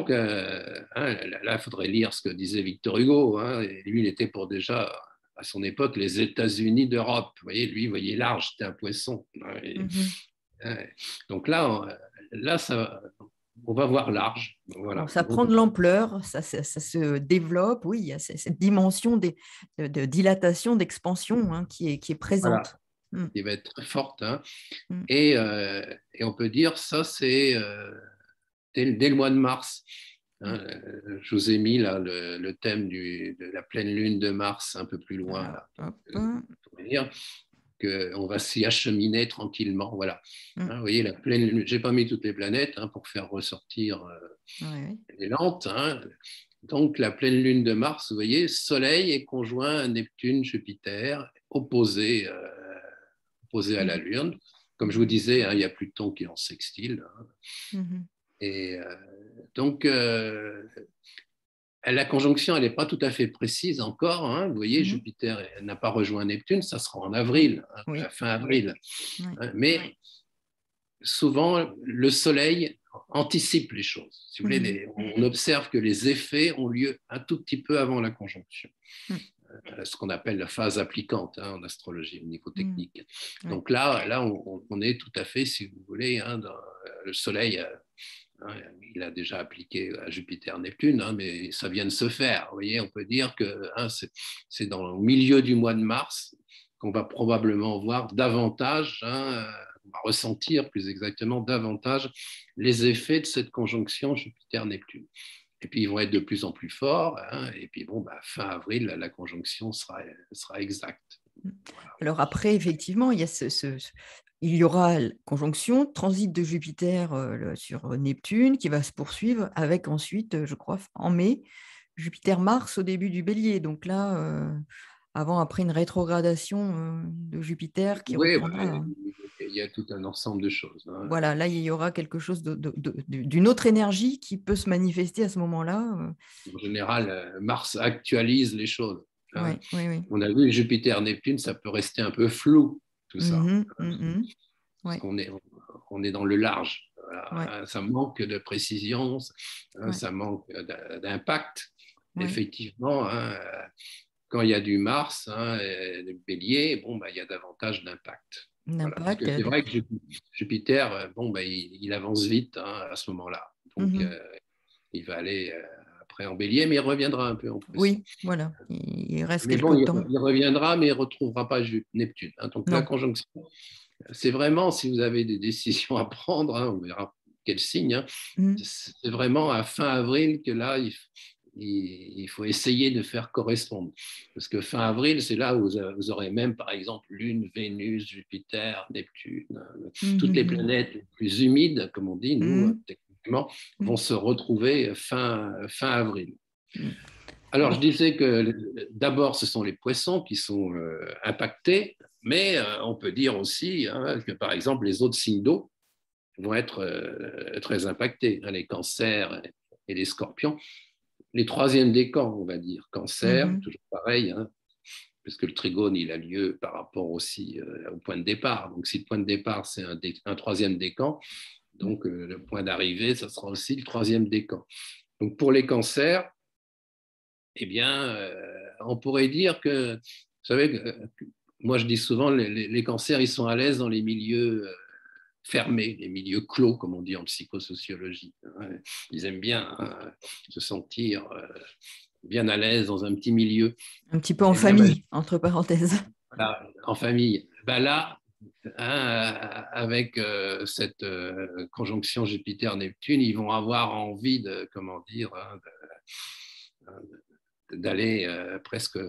là, il faudrait lire ce que disait Victor Hugo. Hein, et lui, il était pour déjà, à son époque, les États-Unis d'Europe. Vous voyez, lui, il voyait large, c'était un poisson. Donc là on va voir large. Voilà.
Alors, ça prend de l'ampleur, ça se développe. Oui, il y a cette dimension de dilatation, d'expansion, hein, qui est présente.
Voilà, qui va être très forte. Hein. Et on peut dire ça, c'est dès le mois de mars. Hein, je vous ai mis là le thème de la pleine lune de Mars un peu plus loin.
Alors,
là. Pour dire qu'on va s'y acheminer tranquillement. Voilà. Hein, vous voyez, la pleine lune, je n'ai pas mis toutes les planètes hein, pour faire ressortir les lentes. Hein. Donc, la pleine lune de Mars, vous voyez, Soleil est conjoint à Neptune, Jupiter, opposé à la Lune. Comme je vous disais, hein, il y a Pluton qui est en sextile. Hein. Et donc, la conjonction, elle n'est pas tout à fait précise encore. Hein. Vous voyez, Jupiter n'a pas rejoint Neptune, ça sera en avril, fin avril. Hein. Mais souvent, le Soleil anticipe les choses. Si vous voulez, on observe que les effets ont lieu un tout petit peu avant la conjonction. Ce qu'on appelle la phase applicante hein, en astrologie au niveau technique. Donc là on est tout à fait, si vous voulez, hein, dans le Soleil. Hein, il a déjà appliqué à Jupiter-Neptune, hein, mais ça vient de se faire. Vous voyez, on peut dire que hein, c'est dans le milieu du mois de mars qu'on va probablement voir davantage, hein, on va ressentir plus exactement davantage les effets de cette conjonction Jupiter-Neptune. Et puis ils vont être de plus en plus forts. Hein, et puis bon, fin avril, la conjonction sera exacte.
Voilà. Alors après, effectivement, il y a il y aura la conjonction, transit de Jupiter sur Neptune qui va se poursuivre avec ensuite, je crois, en mai, Jupiter-Mars au début du Bélier. Donc là, après une rétrogradation de Jupiter qui reprendra.
Il y a tout un ensemble de choses. Hein.
Voilà, là, il y aura quelque chose d'une autre énergie qui peut se manifester à ce moment-là.
En général, Mars actualise les choses. Hein.
Oui.
On a vu Jupiter-Neptune, ça peut rester un peu flou, tout ça. Parce qu'on est dans le large. Voilà. Ça manque de précision, ça manque d'impact. Effectivement, hein, quand il y a du Mars, hein, du Bélier, il y a davantage d'impact. Voilà. C'est vrai que Jupiter, il avance vite hein, à ce moment-là. Donc, il va aller après en Bélier, mais il reviendra un peu en plus.
Oui, voilà. Il reste quelques temps.
Il reviendra, mais il ne retrouvera pas Neptune. Hein. Donc, la conjonction, c'est vraiment, si vous avez des décisions à prendre, hein, on verra quel signe, hein, c'est vraiment à fin avril que là, il faut essayer de faire correspondre. Parce que fin avril, c'est là où vous aurez même, par exemple, Lune, Vénus, Jupiter, Neptune, toutes les planètes les plus humides, comme on dit, nous, techniquement, vont se retrouver fin avril. Alors, je disais que d'abord, ce sont les poissons qui sont impactés, mais on peut dire aussi hein, que, par exemple, les autres signes d'eau vont être très impactés, hein, les cancers et les scorpions. Les troisièmes décans, on va dire, cancer, toujours pareil, hein, puisque le trigone, il a lieu par rapport aussi au point de départ. Donc, si le point de départ, c'est un troisième décan, donc le point d'arrivée, ça sera aussi le troisième décan. Donc, pour les cancers, eh bien, on pourrait dire que, vous savez, moi je dis souvent, les cancers, ils sont à l'aise dans les milieux fermés, les milieux clos, comme on dit en psychosociologie. Ils aiment bien hein, se sentir bien à l'aise dans un petit milieu.
Un petit peu en famille, entre parenthèses.
Voilà, en famille. Là, hein, avec cette conjonction Jupiter-Neptune, ils vont avoir envie de, comment dire, hein, d'aller presque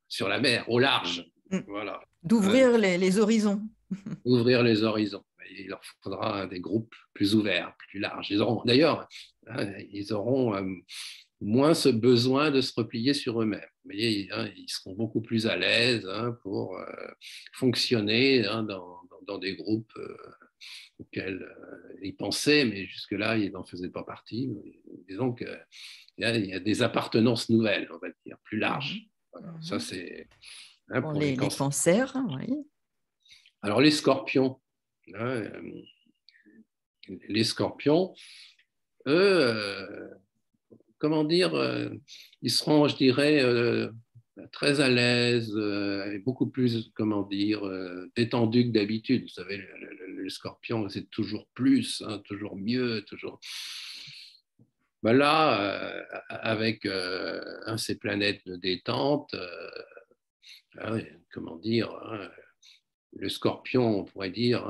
sur la mer, au large. Voilà.
D'ouvrir les horizons.
Ouvrir les horizons. Il leur faudra des groupes plus ouverts, plus larges. D'ailleurs, ils auront moins ce besoin de se replier sur eux-mêmes. Mais ils seront beaucoup plus à l'aise pour fonctionner dans des groupes auxquels ils pensaient, mais jusque-là, ils n'en faisaient pas partie. Disons qu'il y a des appartenances nouvelles, on va dire, plus larges. Voilà. Ça, c'est
pour
pour
les cancers. Oui.
Alors, les scorpions, les scorpions, eux, comment dire, ils seront, je dirais, très à l'aise, et beaucoup plus, comment dire, détendus que d'habitude. Vous savez, le scorpion, c'est toujours plus, toujours mieux, toujours. Ben là, avec ces planètes de détente, comment dire, le scorpion, on pourrait dire,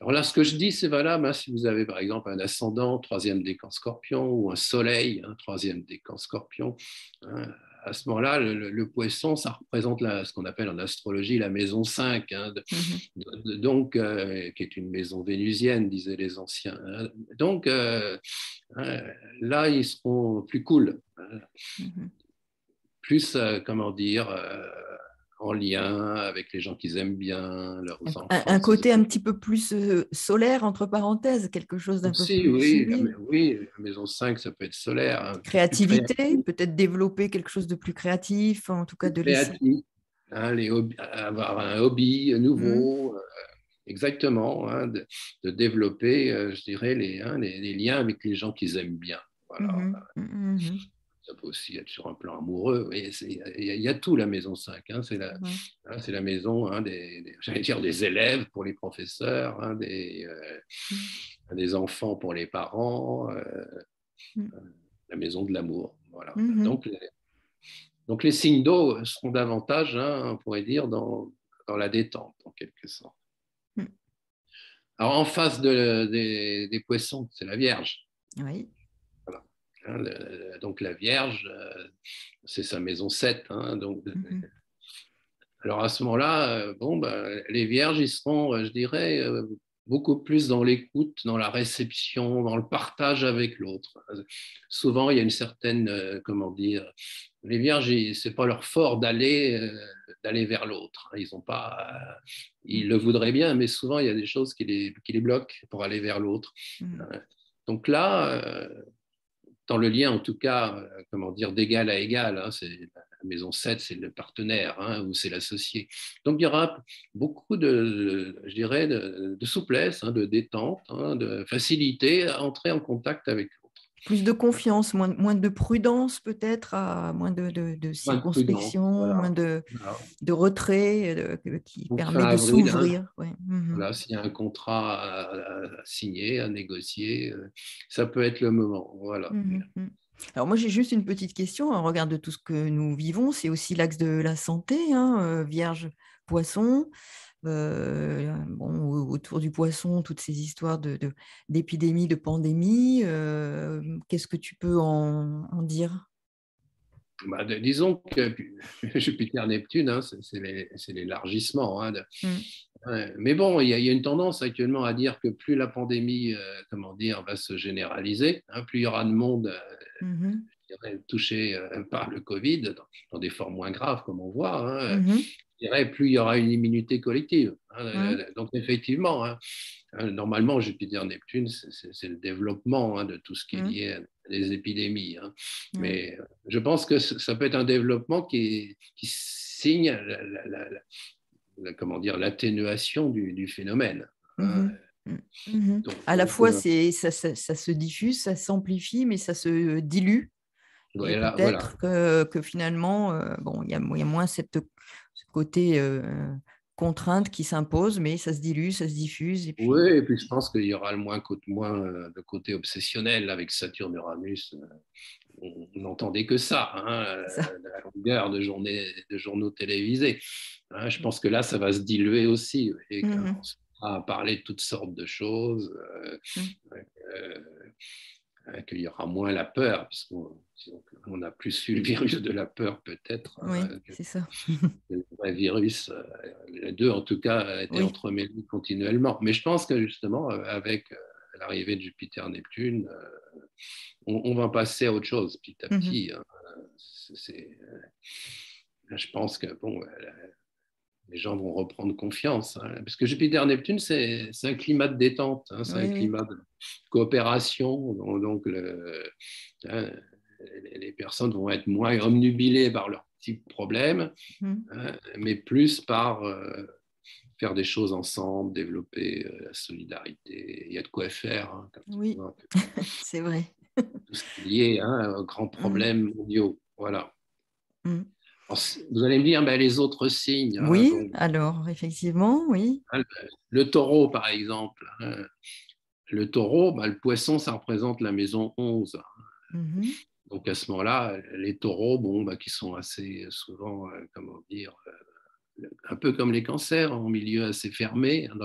alors là, ce que je dis, c'est valable si vous avez par exemple un ascendant, troisième décan scorpion, ou un soleil, troisième décan scorpion. À ce moment-là, le poisson, ça représente ce qu'on appelle en astrologie la maison 5, donc, qui est une maison vénusienne, disaient les anciens. Donc, là, ils seront plus cool, plus, comment dire, en lien avec les gens qu'ils aiment bien, leurs enfants.
Un côté un petit peu plus solaire, entre parenthèses, quelque chose d'un peu plus civil.
Oui, la maison 5, ça peut être solaire.
Créativité, peut-être développer quelque chose de plus créatif, en tout cas de laisser.
Avoir un hobby nouveau, exactement, de développer, je dirais, les liens avec les gens qu'ils aiment bien. Voilà. Ça peut aussi être sur un plan amoureux. Il y a tout, la maison 5. C'est la maison j'allais dire des élèves pour les professeurs, des enfants pour les parents, la maison de l'amour. Voilà. Donc, les signes d'eau seront davantage, on pourrait dire, dans la détente, en quelque sorte. Alors, en face des poissons, c'est la Vierge.
Oui.
Voilà. Donc, la Vierge, c'est sa maison 7. Alors, à ce moment-là, les Vierges, ils seront, je dirais, beaucoup plus dans l'écoute, dans la réception, dans le partage avec l'autre. Souvent, il y a une certaine, comment dire, les Vierges, c'est pas leur fort d'aller vers l'autre. Ils ont pas, ils le voudraient bien, mais souvent il y a des choses qui les bloquent pour aller vers l'autre. Donc là, dans le lien, en tout cas, comment dire, d'égal à égal, c'est la maison 7, c'est le partenaire, ou c'est l'associé. Donc, il y aura beaucoup je dirais, de souplesse, de détente, de facilité à entrer en contact avec l'autre.
Plus de confiance, moins de prudence peut-être, moins de circonspection, moins de retrait qui permet de s'ouvrir.
Voilà, s'il y a un contrat à signer, à négocier, ça peut être le moment. Voilà.
Alors moi, j'ai juste une petite question. En regard de tout ce que nous vivons, c'est aussi l'axe de la santé, Vierge, Poisson. Autour du poisson, toutes ces histoires d'épidémies, de pandémies. Qu'est-ce que tu peux en dire?
Disons que Jupiter-Neptune, c'est l'élargissement. Mais bon, il y a une tendance actuellement à dire que plus la pandémie, comment dire, va se généraliser, plus il y aura de monde touché par le Covid, dans des formes moins graves, comme on voit, je dirais, plus il y aura une immunité collective. Donc effectivement, normalement, Jupiter-Neptune, c'est le développement de tout ce qui est lié à des épidémies. Mais je pense que ça peut être un développement qui signe comment dire, l'atténuation du phénomène.
Donc, à la fois, ça se diffuse, ça s'amplifie, mais ça se dilue. Et peut-être que finalement, il y a moins ce côté contrainte qui s'impose, mais ça se dilue, ça se diffuse.
Oui, et puis je pense qu'il y aura moins de côté obsessionnel avec Saturne-Uranus. On n'entendait que ça, la longueur de journaux télévisés. Je pense que là, ça va se diluer aussi. Et on va parler de toutes sortes de choses, qu'il y aura moins la peur, puisque on a plus eu le virus de la peur peut-être
Oui, c'est ça.
que le vrai virus. Les deux, en tout cas, étaient
Oui.
entremêlés continuellement. Mais je pense que justement, avec l'arrivée de Jupiter-Neptune, on va passer à autre chose petit à
Mhm.
petit. Hein. Je pense que bon, les gens vont reprendre confiance. Hein, parce que Jupiter-Neptune, c'est un climat de détente, hein, c'est un
Oui, oui.
climat de coopération. Donc hein, les personnes vont être moins omnubilées par leurs petits problèmes,
Mhm.
hein, mais plus par faire des choses ensemble, développer la solidarité. Il y a de quoi faire, hein,
Oui, c'est vrai.
tout ce qui est lié, hein, aux grands
Mhm.
problèmes mondiaux. Voilà.
Mhm.
Alors, vous allez me dire, ben, les autres signes, hein,
Oui,
bon,
alors, effectivement, oui.
hein, le taureau, par exemple. Hein, le taureau, ben, le poisson, ça représente la maison 11.
Mhm.
Donc à ce moment-là, les taureaux, bon, ben, qui sont assez souvent, comment dire, un peu comme les cancers, en milieu assez fermé, hein,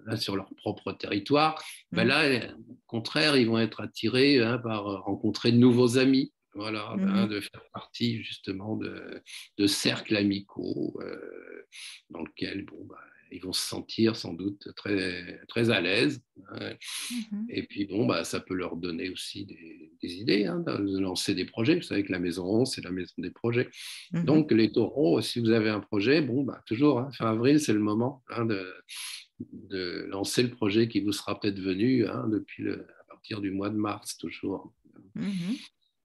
là, sur leur propre territoire, ben
Mhm.
là, au contraire, ils vont être attirés, hein, par rencontrer de nouveaux amis. Voilà, hein,
Mhm.
de faire partie justement de cercles amicaux dans lesquels bon, ben, ils vont se sentir sans doute très, très à l'aise. Hein.
Mhm.
Et puis bon, bah, ça peut leur donner aussi des idées, hein, de lancer des projets. Vous savez que la maison 11, c'est la maison des projets.
Mhm.
Donc les taureaux, si vous avez un projet, bon, bah, toujours, hein, fin avril, c'est le moment, hein, de lancer le projet qui vous sera peut-être venu, hein, à partir du mois de mars, toujours.
Mhm.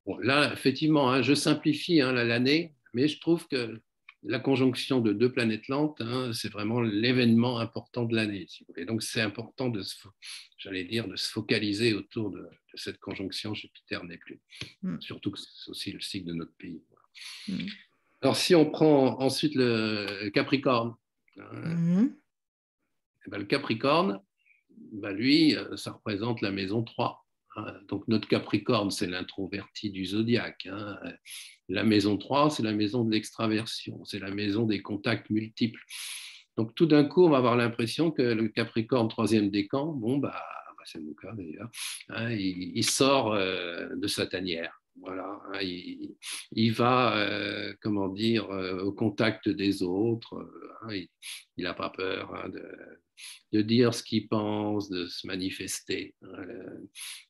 Bon, là, effectivement, hein, je simplifie, hein, l'année, mais je trouve que la conjonction de deux planètes lentes, hein, c'est vraiment l'événement important de l'année, si vous voulez. Donc, c'est important j'allais dire, de se focaliser autour de cette conjonction Jupiter-Neptune.
Mhm.
Surtout que c'est aussi le cycle de notre pays.
Mhm.
Alors, si on prend ensuite le Capricorne, hein,
Mhm.
eh ben, le Capricorne, ben, lui, ça représente la maison 3. Hein. Donc, notre Capricorne, c'est l'introverti du zodiaque. Hein. La maison 3, c'est la maison de l'extraversion, c'est la maison des contacts multiples. Donc, tout d'un coup, on va avoir l'impression que le Capricorne, troisième décan, bon, c'est mon cas d'ailleurs, hein, il sort de sa tanière. Voilà, hein, il va, comment dire, au contact des autres. Hein, il n'a pas peur, hein, de dire ce qu'il pense, de se manifester.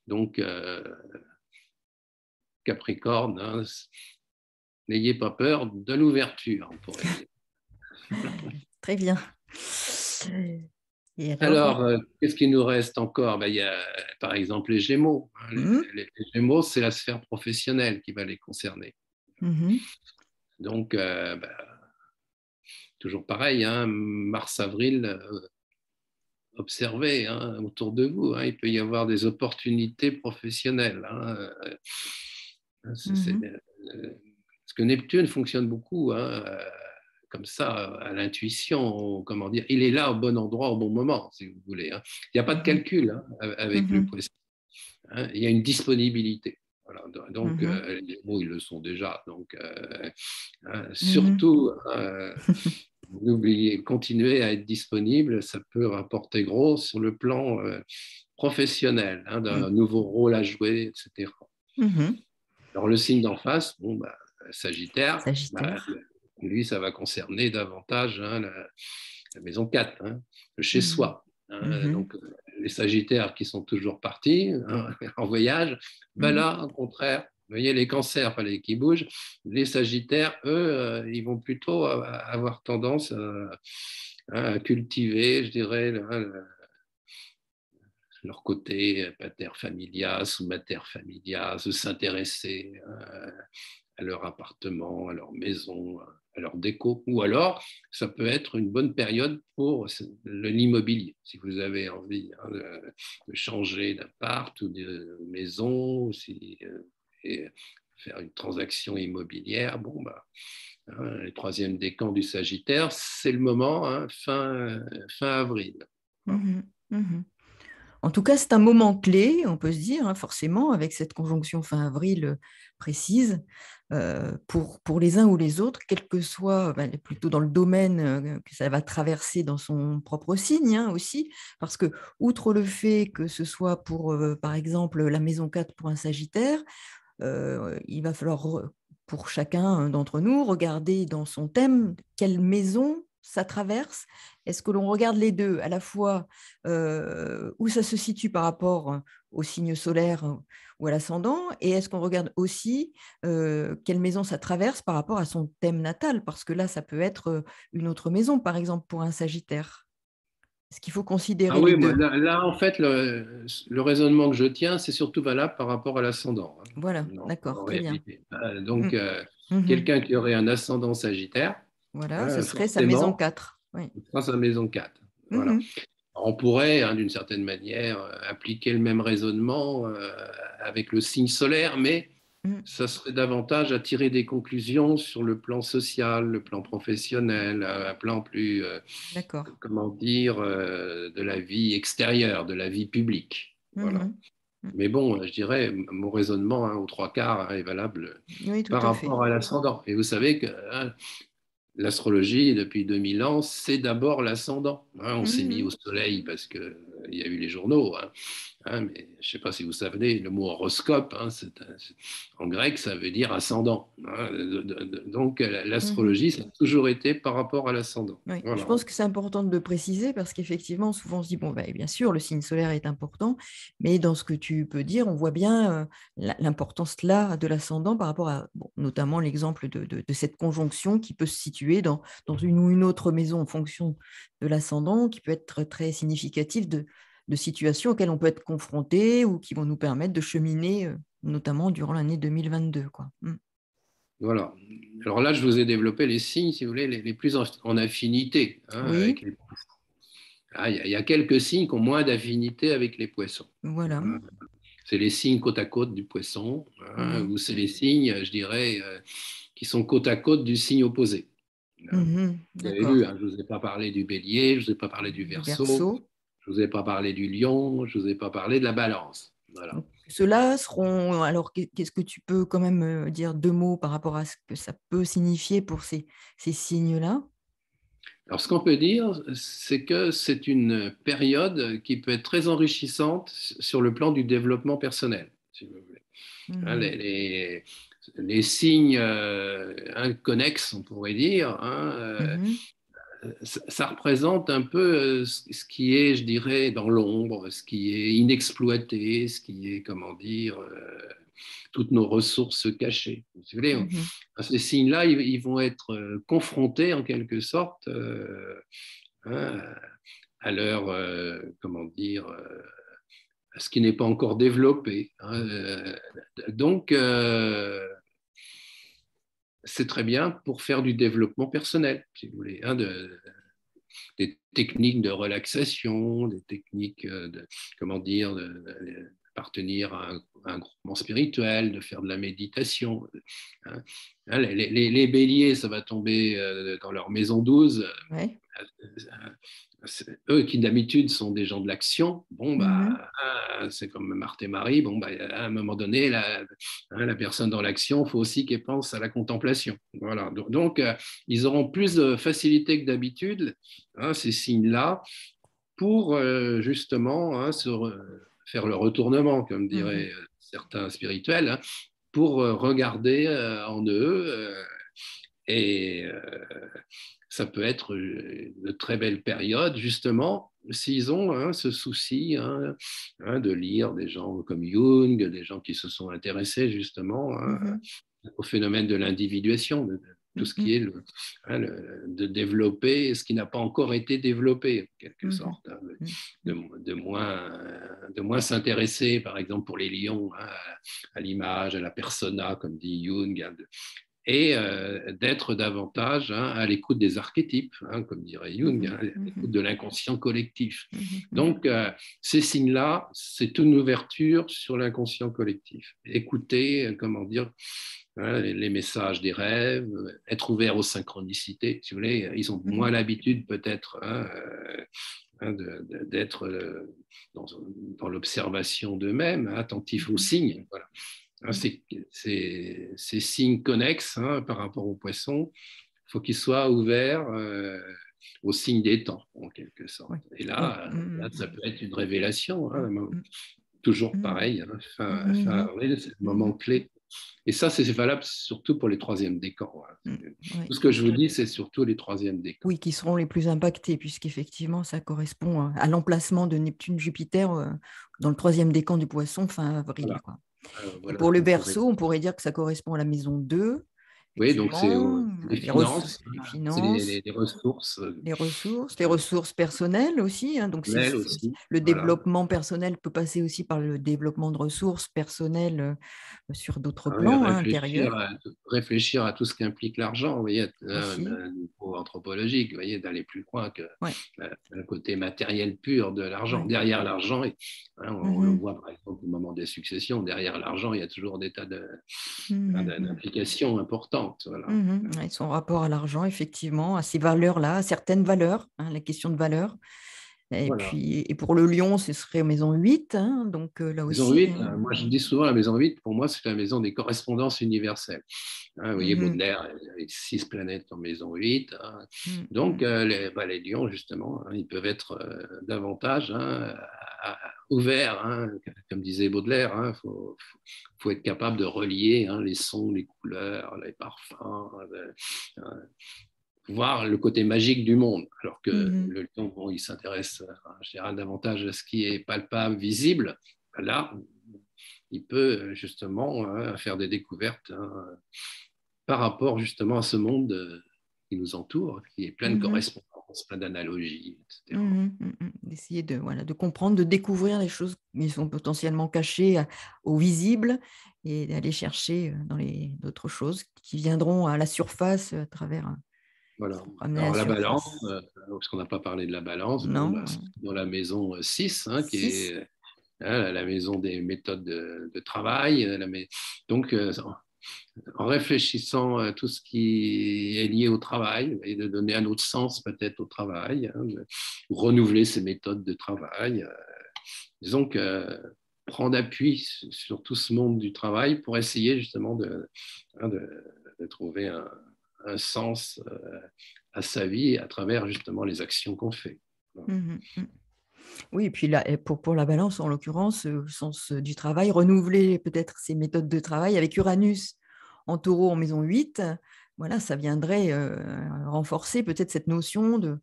Donc, Capricorne, hein, n'ayez pas peur de l'ouverture, on pourrait dire.
Très bien. Et alors?
Alors, qu'est-ce qu'il nous reste encore? Ben, il y a par exemple les Gémeaux. Hein.
Mhm.
Les Gémeaux, c'est la sphère professionnelle qui va les concerner.
Mhm.
Donc, toujours pareil, hein, mars-avril, observez, hein, autour de vous. Hein, il peut y avoir des opportunités professionnelles. Hein,
Mhm.
parce que Neptune fonctionne beaucoup, hein, comme ça, à l'intuition, comment dire. Il est là au bon endroit au bon moment, si vous voulez. Hein. Il n'y a pas de
Mhm.
calcul, hein, avec le
Mhm.
poisson. Hein. Il y a une disponibilité. Voilà. Donc,
Mhm.
les mots, ils le sont déjà. Donc, hein,
Mhm.
surtout, n'oubliez, continuez à être disponible. Ça peut rapporter gros sur le plan professionnel, hein, d'un
Mhm.
nouveau rôle à jouer, etc.
Mhm.
Alors, le signe d'en face, bon, Sagittaire,
Sagittaire.
lui, ça va concerner davantage, hein, la maison 4, hein, le chez
Mhm.
soi. Hein.
Mhm.
Donc, les Sagittaires qui sont toujours partis, hein, en voyage, ben
Mhm.
là, au contraire, vous voyez, les cancers, fallait qu'ils bougent. Les Sagittaires, eux, ils vont plutôt avoir tendance à cultiver, je dirais, leur côté pater familias ou mater familias, s'intéresser à leur appartement, à leur maison, à leur déco. Ou alors, ça peut être une bonne période pour l'immobilier. Si vous avez envie, hein, de changer d'appart ou de maison, et faire une transaction immobilière, bon, hein, le troisième décan du Sagittaire, c'est le moment, hein, fin avril. Voilà.
Mhm. Mhm. En tout cas, c'est un moment clé, on peut se dire, hein, forcément, avec cette conjonction fin avril précise, pour les uns ou les autres, quel que soit, plutôt dans le domaine que ça va traverser dans son propre signe, hein, aussi, parce que, outre le fait que ce soit pour, par exemple, la maison 4 pour un Sagittaire, il va falloir, pour chacun d'entre nous, regarder dans son thème quelle maison ça traverse. Est-ce que l'on regarde les deux, à la fois où ça se situe par rapport au signe solaire ou à l'ascendant, et est-ce qu'on regarde aussi quelle maison ça traverse par rapport à son thème natal, parce que là, ça peut être une autre maison, par exemple, pour un Sagittaire. Est-ce qu'il faut
Ah
considérer les
oui, moi,
deux?
là, en fait, le raisonnement que je tiens, c'est surtout valable par rapport à l'ascendant, hein,
Voilà,
en
d'accord, très bien.
réalité.
Mm.
Donc,
Mhm.
quelqu'un qui aurait un ascendant Sagittaire,
Voilà, ce
hein,
serait sa maison
forcément,
4. Oui.
il sera sa maison 4. Voilà.
Mhm.
On pourrait, hein, d'une certaine manière, appliquer le même raisonnement avec le signe solaire, mais
Mm.
ça serait davantage à tirer des conclusions sur le plan social, le plan professionnel, un plan plus,
D'accord.
comment dire, de la vie extérieure, de la vie publique. Voilà.
Mhm. Mm.
Mais bon, je dirais, mon raisonnement, hein, aux trois quarts, hein, est valable
Oui, tout
par
à fait.
rapport à l'ascendant. Et vous savez que, hein, l'astrologie, depuis 2000 ans, c'est d'abord l'ascendant, hein. On s'est mis au
Mhm.
soleil parce qu'il y a eu les journaux, hein. Mais je ne sais pas si vous savez, le mot horoscope, hein, en grec, ça veut dire ascendant, hein. Donc,
Mhm.
l'astrologie, ça a toujours été par rapport à l'ascendant.
Oui, je
Voilà.
pense que c'est important de le préciser parce qu'effectivement, souvent on se dit, bon, bah, bien sûr, le signe solaire est important, mais dans ce que tu peux dire, on voit bien l'importance là de l'ascendant par rapport à, bon, notamment l'exemple de cette conjonction qui peut se situer dans une ou une autre maison en fonction de l'ascendant, qui peut être très significatif de situations auxquelles on peut être confronté ou qui vont nous permettre de cheminer, notamment durant l'année 2022, quoi. Mm.
Voilà. Alors là, je vous ai développé les signes, si vous voulez, les plus en affinité, hein, avec
Oui,
les poissons. Ah, il y a quelques signes qui ont moins d'affinité avec les poissons,
voilà.
hein. C'est les signes côte à côte du poisson, hein,
Oui.
ou c'est les signes, je dirais, qui sont côte à côte du signe opposé, hein.
Mhm.
Vous avez vu,
D'accord.
hein, je ne vous ai pas parlé du bélier, je ne vous ai pas parlé du
Du
verseau,
Verseau.
je ne vous ai pas parlé du lion, je ne vous ai pas parlé de la balance. Voilà.
Donc, ceux-là seront. Alors, qu'est-ce que tu peux quand même dire deux mots par rapport à ce que ça peut signifier pour ces signes-là?
Alors, ce qu'on peut dire, c'est que c'est une période qui peut être très enrichissante sur le plan du développement personnel, si vous voulez. Hein,
Mhm.
les signes inconnexes, on pourrait dire, hein,
Mhm.
ça représente un peu ce qui est, je dirais, dans l'ombre, ce qui est inexploité, ce qui est, comment dire, toutes nos ressources cachées. Vous savez,
Mhm.
ces signes-là, ils vont être confrontés en quelque sorte, hein, à leur, comment dire, à ce qui n'est pas encore développé, hein. Donc, c'est très bien pour faire du développement personnel, si vous voulez, hein, des techniques de relaxation, des techniques comment dire, d'appartenir à un groupement spirituel, de faire de la méditation, hein. Les béliers, ça va tomber dans leur maison 12.
Ouais.
Eux qui d'habitude sont des gens de l'action, bon,
Mhm.
bah, c'est comme Marthe et Marie, bon, bah, à un moment donné, la personne dans l'action, il faut aussi qu'elle pense à la contemplation. Voilà. Donc, ils auront plus de facilité que d'habitude, hein, ces signes-là, pour justement, hein, faire le retournement, comme diraient
Mhm.
certains spirituels, hein, pour regarder en eux et ça peut être une très belle période, justement, s'ils ont, hein, ce souci, hein, hein, de lire des gens comme Jung, des gens qui se sont intéressés justement, hein,
Mhm.
au phénomène de l'individuation, de tout ce qui
Mhm.
est hein, de développer ce qui n'a pas encore été développé, en quelque
Mhm.
sorte, hein,
Mhm.
de moins s'intéresser, par exemple, pour les lions, hein, à l'image, à la persona, comme dit Jung, hein, et d'être davantage, hein, à l'écoute des archétypes, hein, comme dirait Jung, hein,
Mhm.
à l'écoute
Mhm.
de l'inconscient collectif.
Mhm. Mhm.
Donc, ces signes-là, c'est une ouverture sur l'inconscient collectif. Écouter, comment dire, hein, les messages des rêves, être ouvert aux synchronicités. Si vous voulez, ils ont moins
Mhm.
l'habitude peut-être, hein, hein, d'être dans, dans l'observation d'eux-mêmes, hein, attentifs aux
Mhm.
signes. Voilà. Hein,
Mhm.
ces signes connexes, hein, par rapport aux poissons, il faut qu'ils soient ouverts aux signes des temps, en quelque sorte.
Ouais.
Et
Donc,
là, ça peut être une révélation, hein,
mhm.
toujours
Mhm.
pareil, hein, fin
Mhm.
avril, c'est le moment
Mhm.
clé. Et ça, c'est valable surtout pour les troisièmes décans. Hein.
Oui.
Tout ce que je vous dis, c'est surtout les troisièmes décans.
Oui, qui seront les plus impactés, puisqu'effectivement, ça correspond à l'emplacement de Neptune-Jupiter dans le troisième décan du Poisson, fin avril.
Voilà.
Quoi. Et
Voilà
pour
ce
le
qu'on pourrait
Verseau,
dire.
on pourrait dire que ça correspond à la maison 2,
Oui, donc c'est
effectivement,
les finances,
les
c'est
finances,
les ressources
les ressources personnelles aussi. Hein, donc,
personnelles aussi.
le
Voilà.
développement personnel peut passer aussi par le développement de ressources personnelles sur d'autres
Ah oui,
plans hein, intérieurs
réfléchir à tout ce qui implique l'argent, vous voyez,
aussi.
d'un niveau anthropologique, vous voyez, d'aller plus loin que
Ouais,
le côté matériel pur de l'argent.
ouais.
Derrière l'argent, on le
Mhm,
voit par exemple au moment des successions, derrière l'argent, il y a toujours des tas
mhm, mhm.
d'implications importantes. Voilà.
Ouais, son rapport à l'argent, effectivement, à ces valeurs-là, à certaines valeurs, hein, la question de valeur. Et
Voilà.
puis, et pour le lion, ce serait maison 8, hein, donc là
Maison
aussi.
8, moi je dis souvent la maison 8, pour moi c'est la maison des correspondances universelles. Hein, vous voyez,
Mhm,
Baudelaire avec 6 planètes en maison 8. Hein.
mhm,
Donc les lions, justement, hein, ils peuvent être davantage ouverts, hein, comme disait Baudelaire. Il faut être capable de relier hein, les sons, les couleurs, les parfums, voir le côté magique du monde. Alors que
mhm,
le lion, bon, il s'intéresse en général davantage à ce qui est palpable, visible. Là, il peut justement faire des découvertes hein, par rapport justement à ce monde qui nous entoure, qui est plein de
mhm,
correspondances, plein d'analogies, etc.
mhm, d'essayer de, voilà, de comprendre, de découvrir les choses qui sont potentiellement cachées au visible et d'aller chercher dans d'autres choses qui viendront à la surface à travers, qui
Voilà.
seront ramenées à la
Alors la balance,
surface.
parce qu'on n'a pas parlé de la balance, bon,
Non?
bah, c'est dans la maison 6, hein, qui
6.
est la maison des méthodes de travail. Donc, en réfléchissant à tout ce qui est lié au travail et de donner un autre sens peut-être au travail, hein, de renouveler ses méthodes de travail. Disons que prendre appui sur tout ce monde du travail pour essayer justement hein, de trouver un sens à sa vie à travers justement les actions qu'on fait.
Oui, et puis là, pour la balance, en l'occurrence, au sens du travail, renouveler peut-être ses méthodes de travail avec Uranus en taureau en maison 8, voilà, ça viendrait renforcer peut-être cette notion de,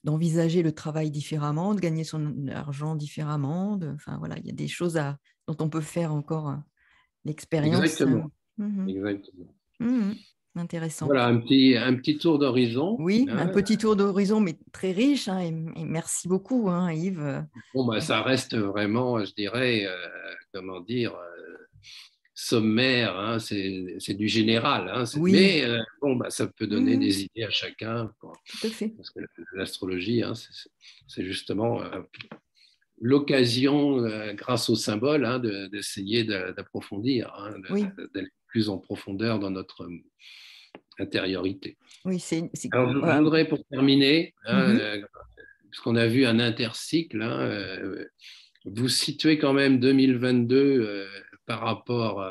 d'envisager le travail différemment, de gagner son argent différemment. Enfin, voilà, il y a des choses dont on peut faire encore l'expérience.
Exactement,
Mhm,
exactement.
mhm, intéressant.
Voilà un petit tour d'horizon.
Oui, un
Hein.
petit tour d'horizon, mais très riche, hein, et merci beaucoup, hein, Yves.
Bon, bah, ça reste vraiment, je dirais, comment dire, sommaire, hein, c'est du général. Hein,
Oui,
mais bon, bah, ça peut donner
mhm,
des idées à chacun.
tout à fait.
Parce que l'astrologie, hein, c'est justement l'occasion, grâce au symbole, hein, d'essayer d'approfondir, hein,
Oui,
d'aller plus en profondeur dans notre intériorité.
oui,
Alors, je voudrais, pour terminer, hein,
mhm.
puisqu'on a vu un intercycle, hein, vous situez quand même 2022 par rapport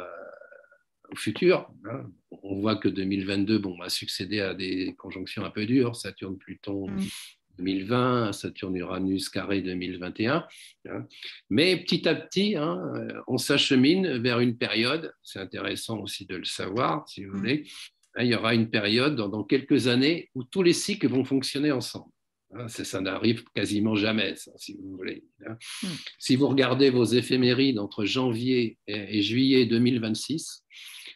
au futur. Hein. On voit que 2022 bon, va succéder à des conjonctions un peu dures, Saturne-Pluton
Mm.
2020, Saturne-Uranus carré 2021. Hein. Mais petit à petit, hein, on s'achemine vers une période, c'est intéressant aussi de le savoir, si vous
Mm.
voulez, hein, il y aura une période dans quelques années où tous les cycles vont fonctionner ensemble. Hein, ça n'arrive quasiment jamais, ça, si vous voulez. Hein.
Mm.
Si vous regardez vos éphémérides entre janvier et juillet 2026,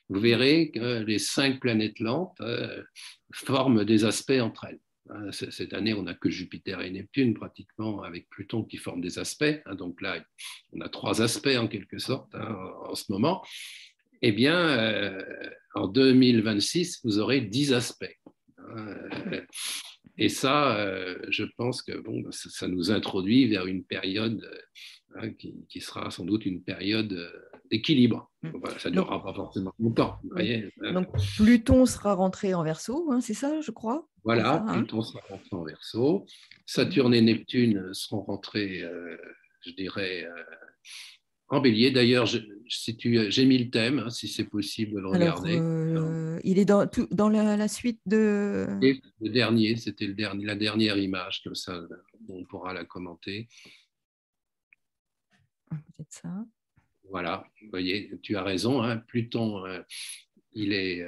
vous verrez que les 5 planètes lentes forment des aspects entre elles. Cette année, on n'a que Jupiter et Neptune pratiquement avec Pluton qui forment des aspects. Donc là, on a 3 aspects en quelque sorte en ce moment. Eh bien, en 2026, vous aurez 10 aspects. Et ça, je pense que bon, ça nous introduit vers une période qui sera sans doute une période d'équilibre.
Mm.
Voilà, ça ne
Donc,
durera pas forcément longtemps. Vous
oui.
voyez, hein.
Donc, Pluton sera rentré en Verseau, hein, c'est ça, je crois. C'est ça,
Voilà,
hein.
Pluton sera rentré en Verseau.
Mm.
Saturne et Neptune seront rentrés, je dirais, en Bélier. D'ailleurs, j'ai mis le thème, hein, si c'est possible de le
Alors,
regarder.
il est dans la suite de.
Et le dernier, c'était la dernière image, comme ça, on pourra la commenter.
Ah, peut-être ça.
Voilà, vous voyez, tu as raison, hein, Pluton, il est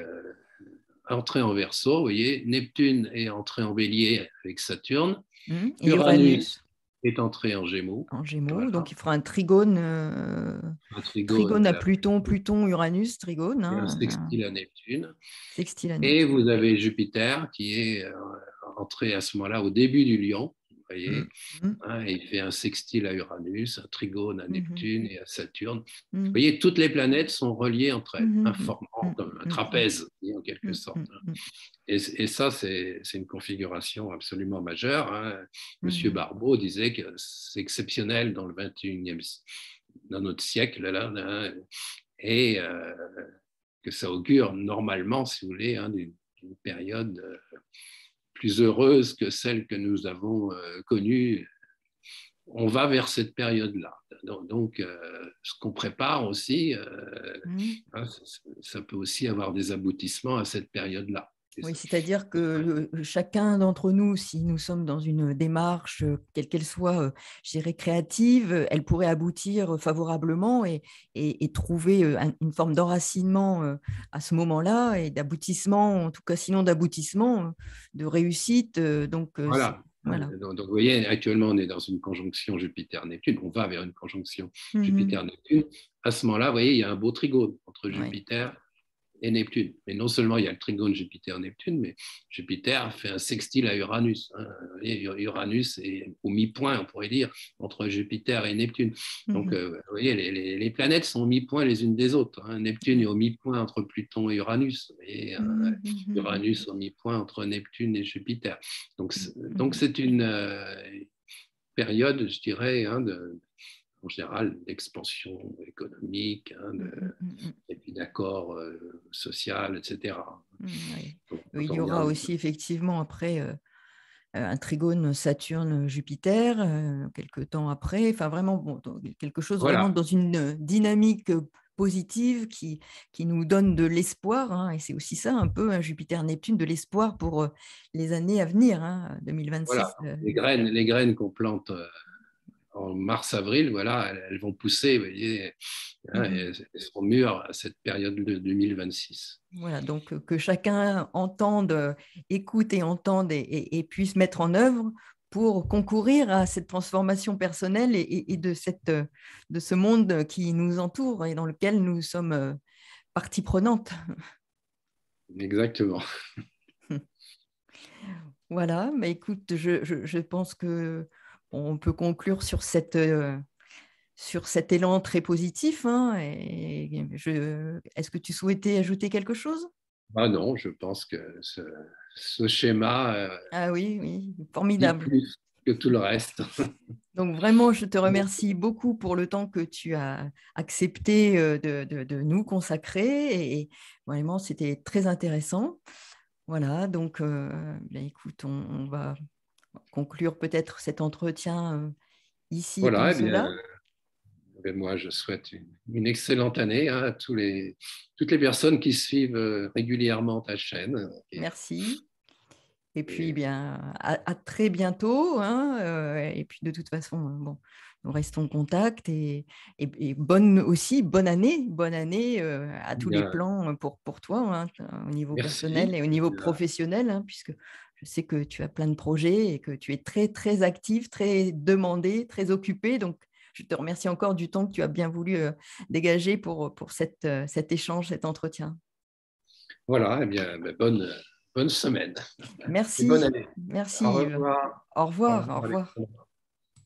entré en Verseau, vous voyez, Neptune est entré en Bélier avec Saturne,
Et
Uranus
Uranus
est entré en Gémeaux,
en Gémeaux.
voilà,
Donc, il fera un trigone,
un trigone
trigone à Pluton, Pluton, Uranus, trigone,
et un
hein,
sextile à Neptune.
sextile à
Et
Neptune.
vous avez Jupiter qui est entré à ce moment-là au début du Lion, vous
Mm,
voyez,
mm,
hein, il fait un sextile à Uranus, un trigone à
mhm,
Neptune et à Saturne. Vous
mm,
voyez, toutes les planètes sont reliées entre elles,
mhm,
hein,
mm,
formant
mm,
comme un
mm,
trapèze, en quelque
mm,
sorte.
mm, mm,
Et ça, c'est une configuration absolument majeure, hein. Monsieur
mhm.
Barbeau disait que c'est exceptionnel dans le 21e, dans notre siècle, là, hein, et que ça augure normalement, si vous voulez, hein, d'une période plus heureuse que celle que nous avons connue. On va vers cette période-là. Donc, ce qu'on prépare aussi,
Mm.
hein, ça peut aussi avoir des aboutissements à cette période-là.
Oui, c'est-à-dire que chacun d'entre nous, si nous sommes dans une démarche, quelle qu'elle soit, je dirais créative, elle pourrait aboutir favorablement et trouver une forme d'enracinement à ce moment-là et d'aboutissement, en tout cas sinon d'aboutissement, de réussite. Donc,
Voilà.
voilà.
Donc, vous voyez, actuellement, on est dans une conjonction Jupiter-Neptune. On va vers une conjonction
Mhm.
Jupiter-Neptune. À ce moment-là, vous voyez, il y a un beau trigone entre
Ouais.
Jupiter et Neptune. Mais non seulement il y a le trigone Jupiter-Neptune, mais Jupiter fait un sextile à Uranus, hein. Uranus est au mi-point, on pourrait dire, entre Jupiter et Neptune. Donc,
Mhm.
vous voyez, les planètes sont au mi-point les unes des autres, hein. Neptune est
Ouais.
au mi-point entre Pluton et Uranus, et
Mhm. Mhm.
Uranus au mi-point entre Neptune et Jupiter. Donc
Mhm.
c'est une période, je dirais, hein, en général, d'expansion économique, hein,
Mhm. Mhm. Mhm.
et puis d'accord social, etc.
Oui.
Donc, quand
Il
on
y aura
regarde,
aussi effectivement après un trigone Saturne-Jupiter, quelques temps après, enfin vraiment bon, quelque chose vraiment
voilà,
dans une dynamique positive qui nous donne de l'espoir, hein, et c'est aussi ça un peu, hein, Jupiter-Neptune, de l'espoir pour les années à venir, hein,
voilà,
2026.
les graines qu'on plante en mars-avril, voilà, elles vont pousser, vous voyez, hein, et
Mhm.
elles seront mûres à cette période de 2026.
Voilà, donc que chacun entende, écoute et entende et puisse mettre en œuvre pour concourir à cette transformation personnelle et de ce monde qui nous entoure et dans lequel nous sommes partie prenante.
Exactement.
Voilà, mais écoute, je pense que on peut conclure sur cet élan très positif, hein, est-ce que tu souhaitais ajouter quelque chose?
Ah non, je pense que ce schéma
Ah oui, oui,
dit
formidable.
plus que tout le reste.
Donc vraiment, je te remercie beaucoup pour le temps que tu as accepté de nous consacrer et vraiment, c'était très intéressant. Voilà, donc bien, écoute, on va conclure peut-être cet entretien ici comme
Voilà, eh bien,
cela.
moi, je souhaite une excellente année, hein, à toutes les personnes qui suivent régulièrement ta chaîne.
Merci. Et puis,
Et
bien, à très bientôt, hein, et puis, de toute façon, bon, nous restons en contact et bonne année à tous les
bien,
plans pour toi, hein, au niveau personnel
merci.
et au niveau professionnel, hein, puisque je sais que tu as plein de projets et que tu es très, très actif, très demandé, très occupé. Donc, je te remercie encore du temps que tu as bien voulu dégager pour cet échange, cet entretien.
Voilà, eh bien, bonne semaine et bonne
Merci,
année. Au
merci Yves.
revoir.
Au
Au
revoir, au
revoir,
revoir.
Alexandre.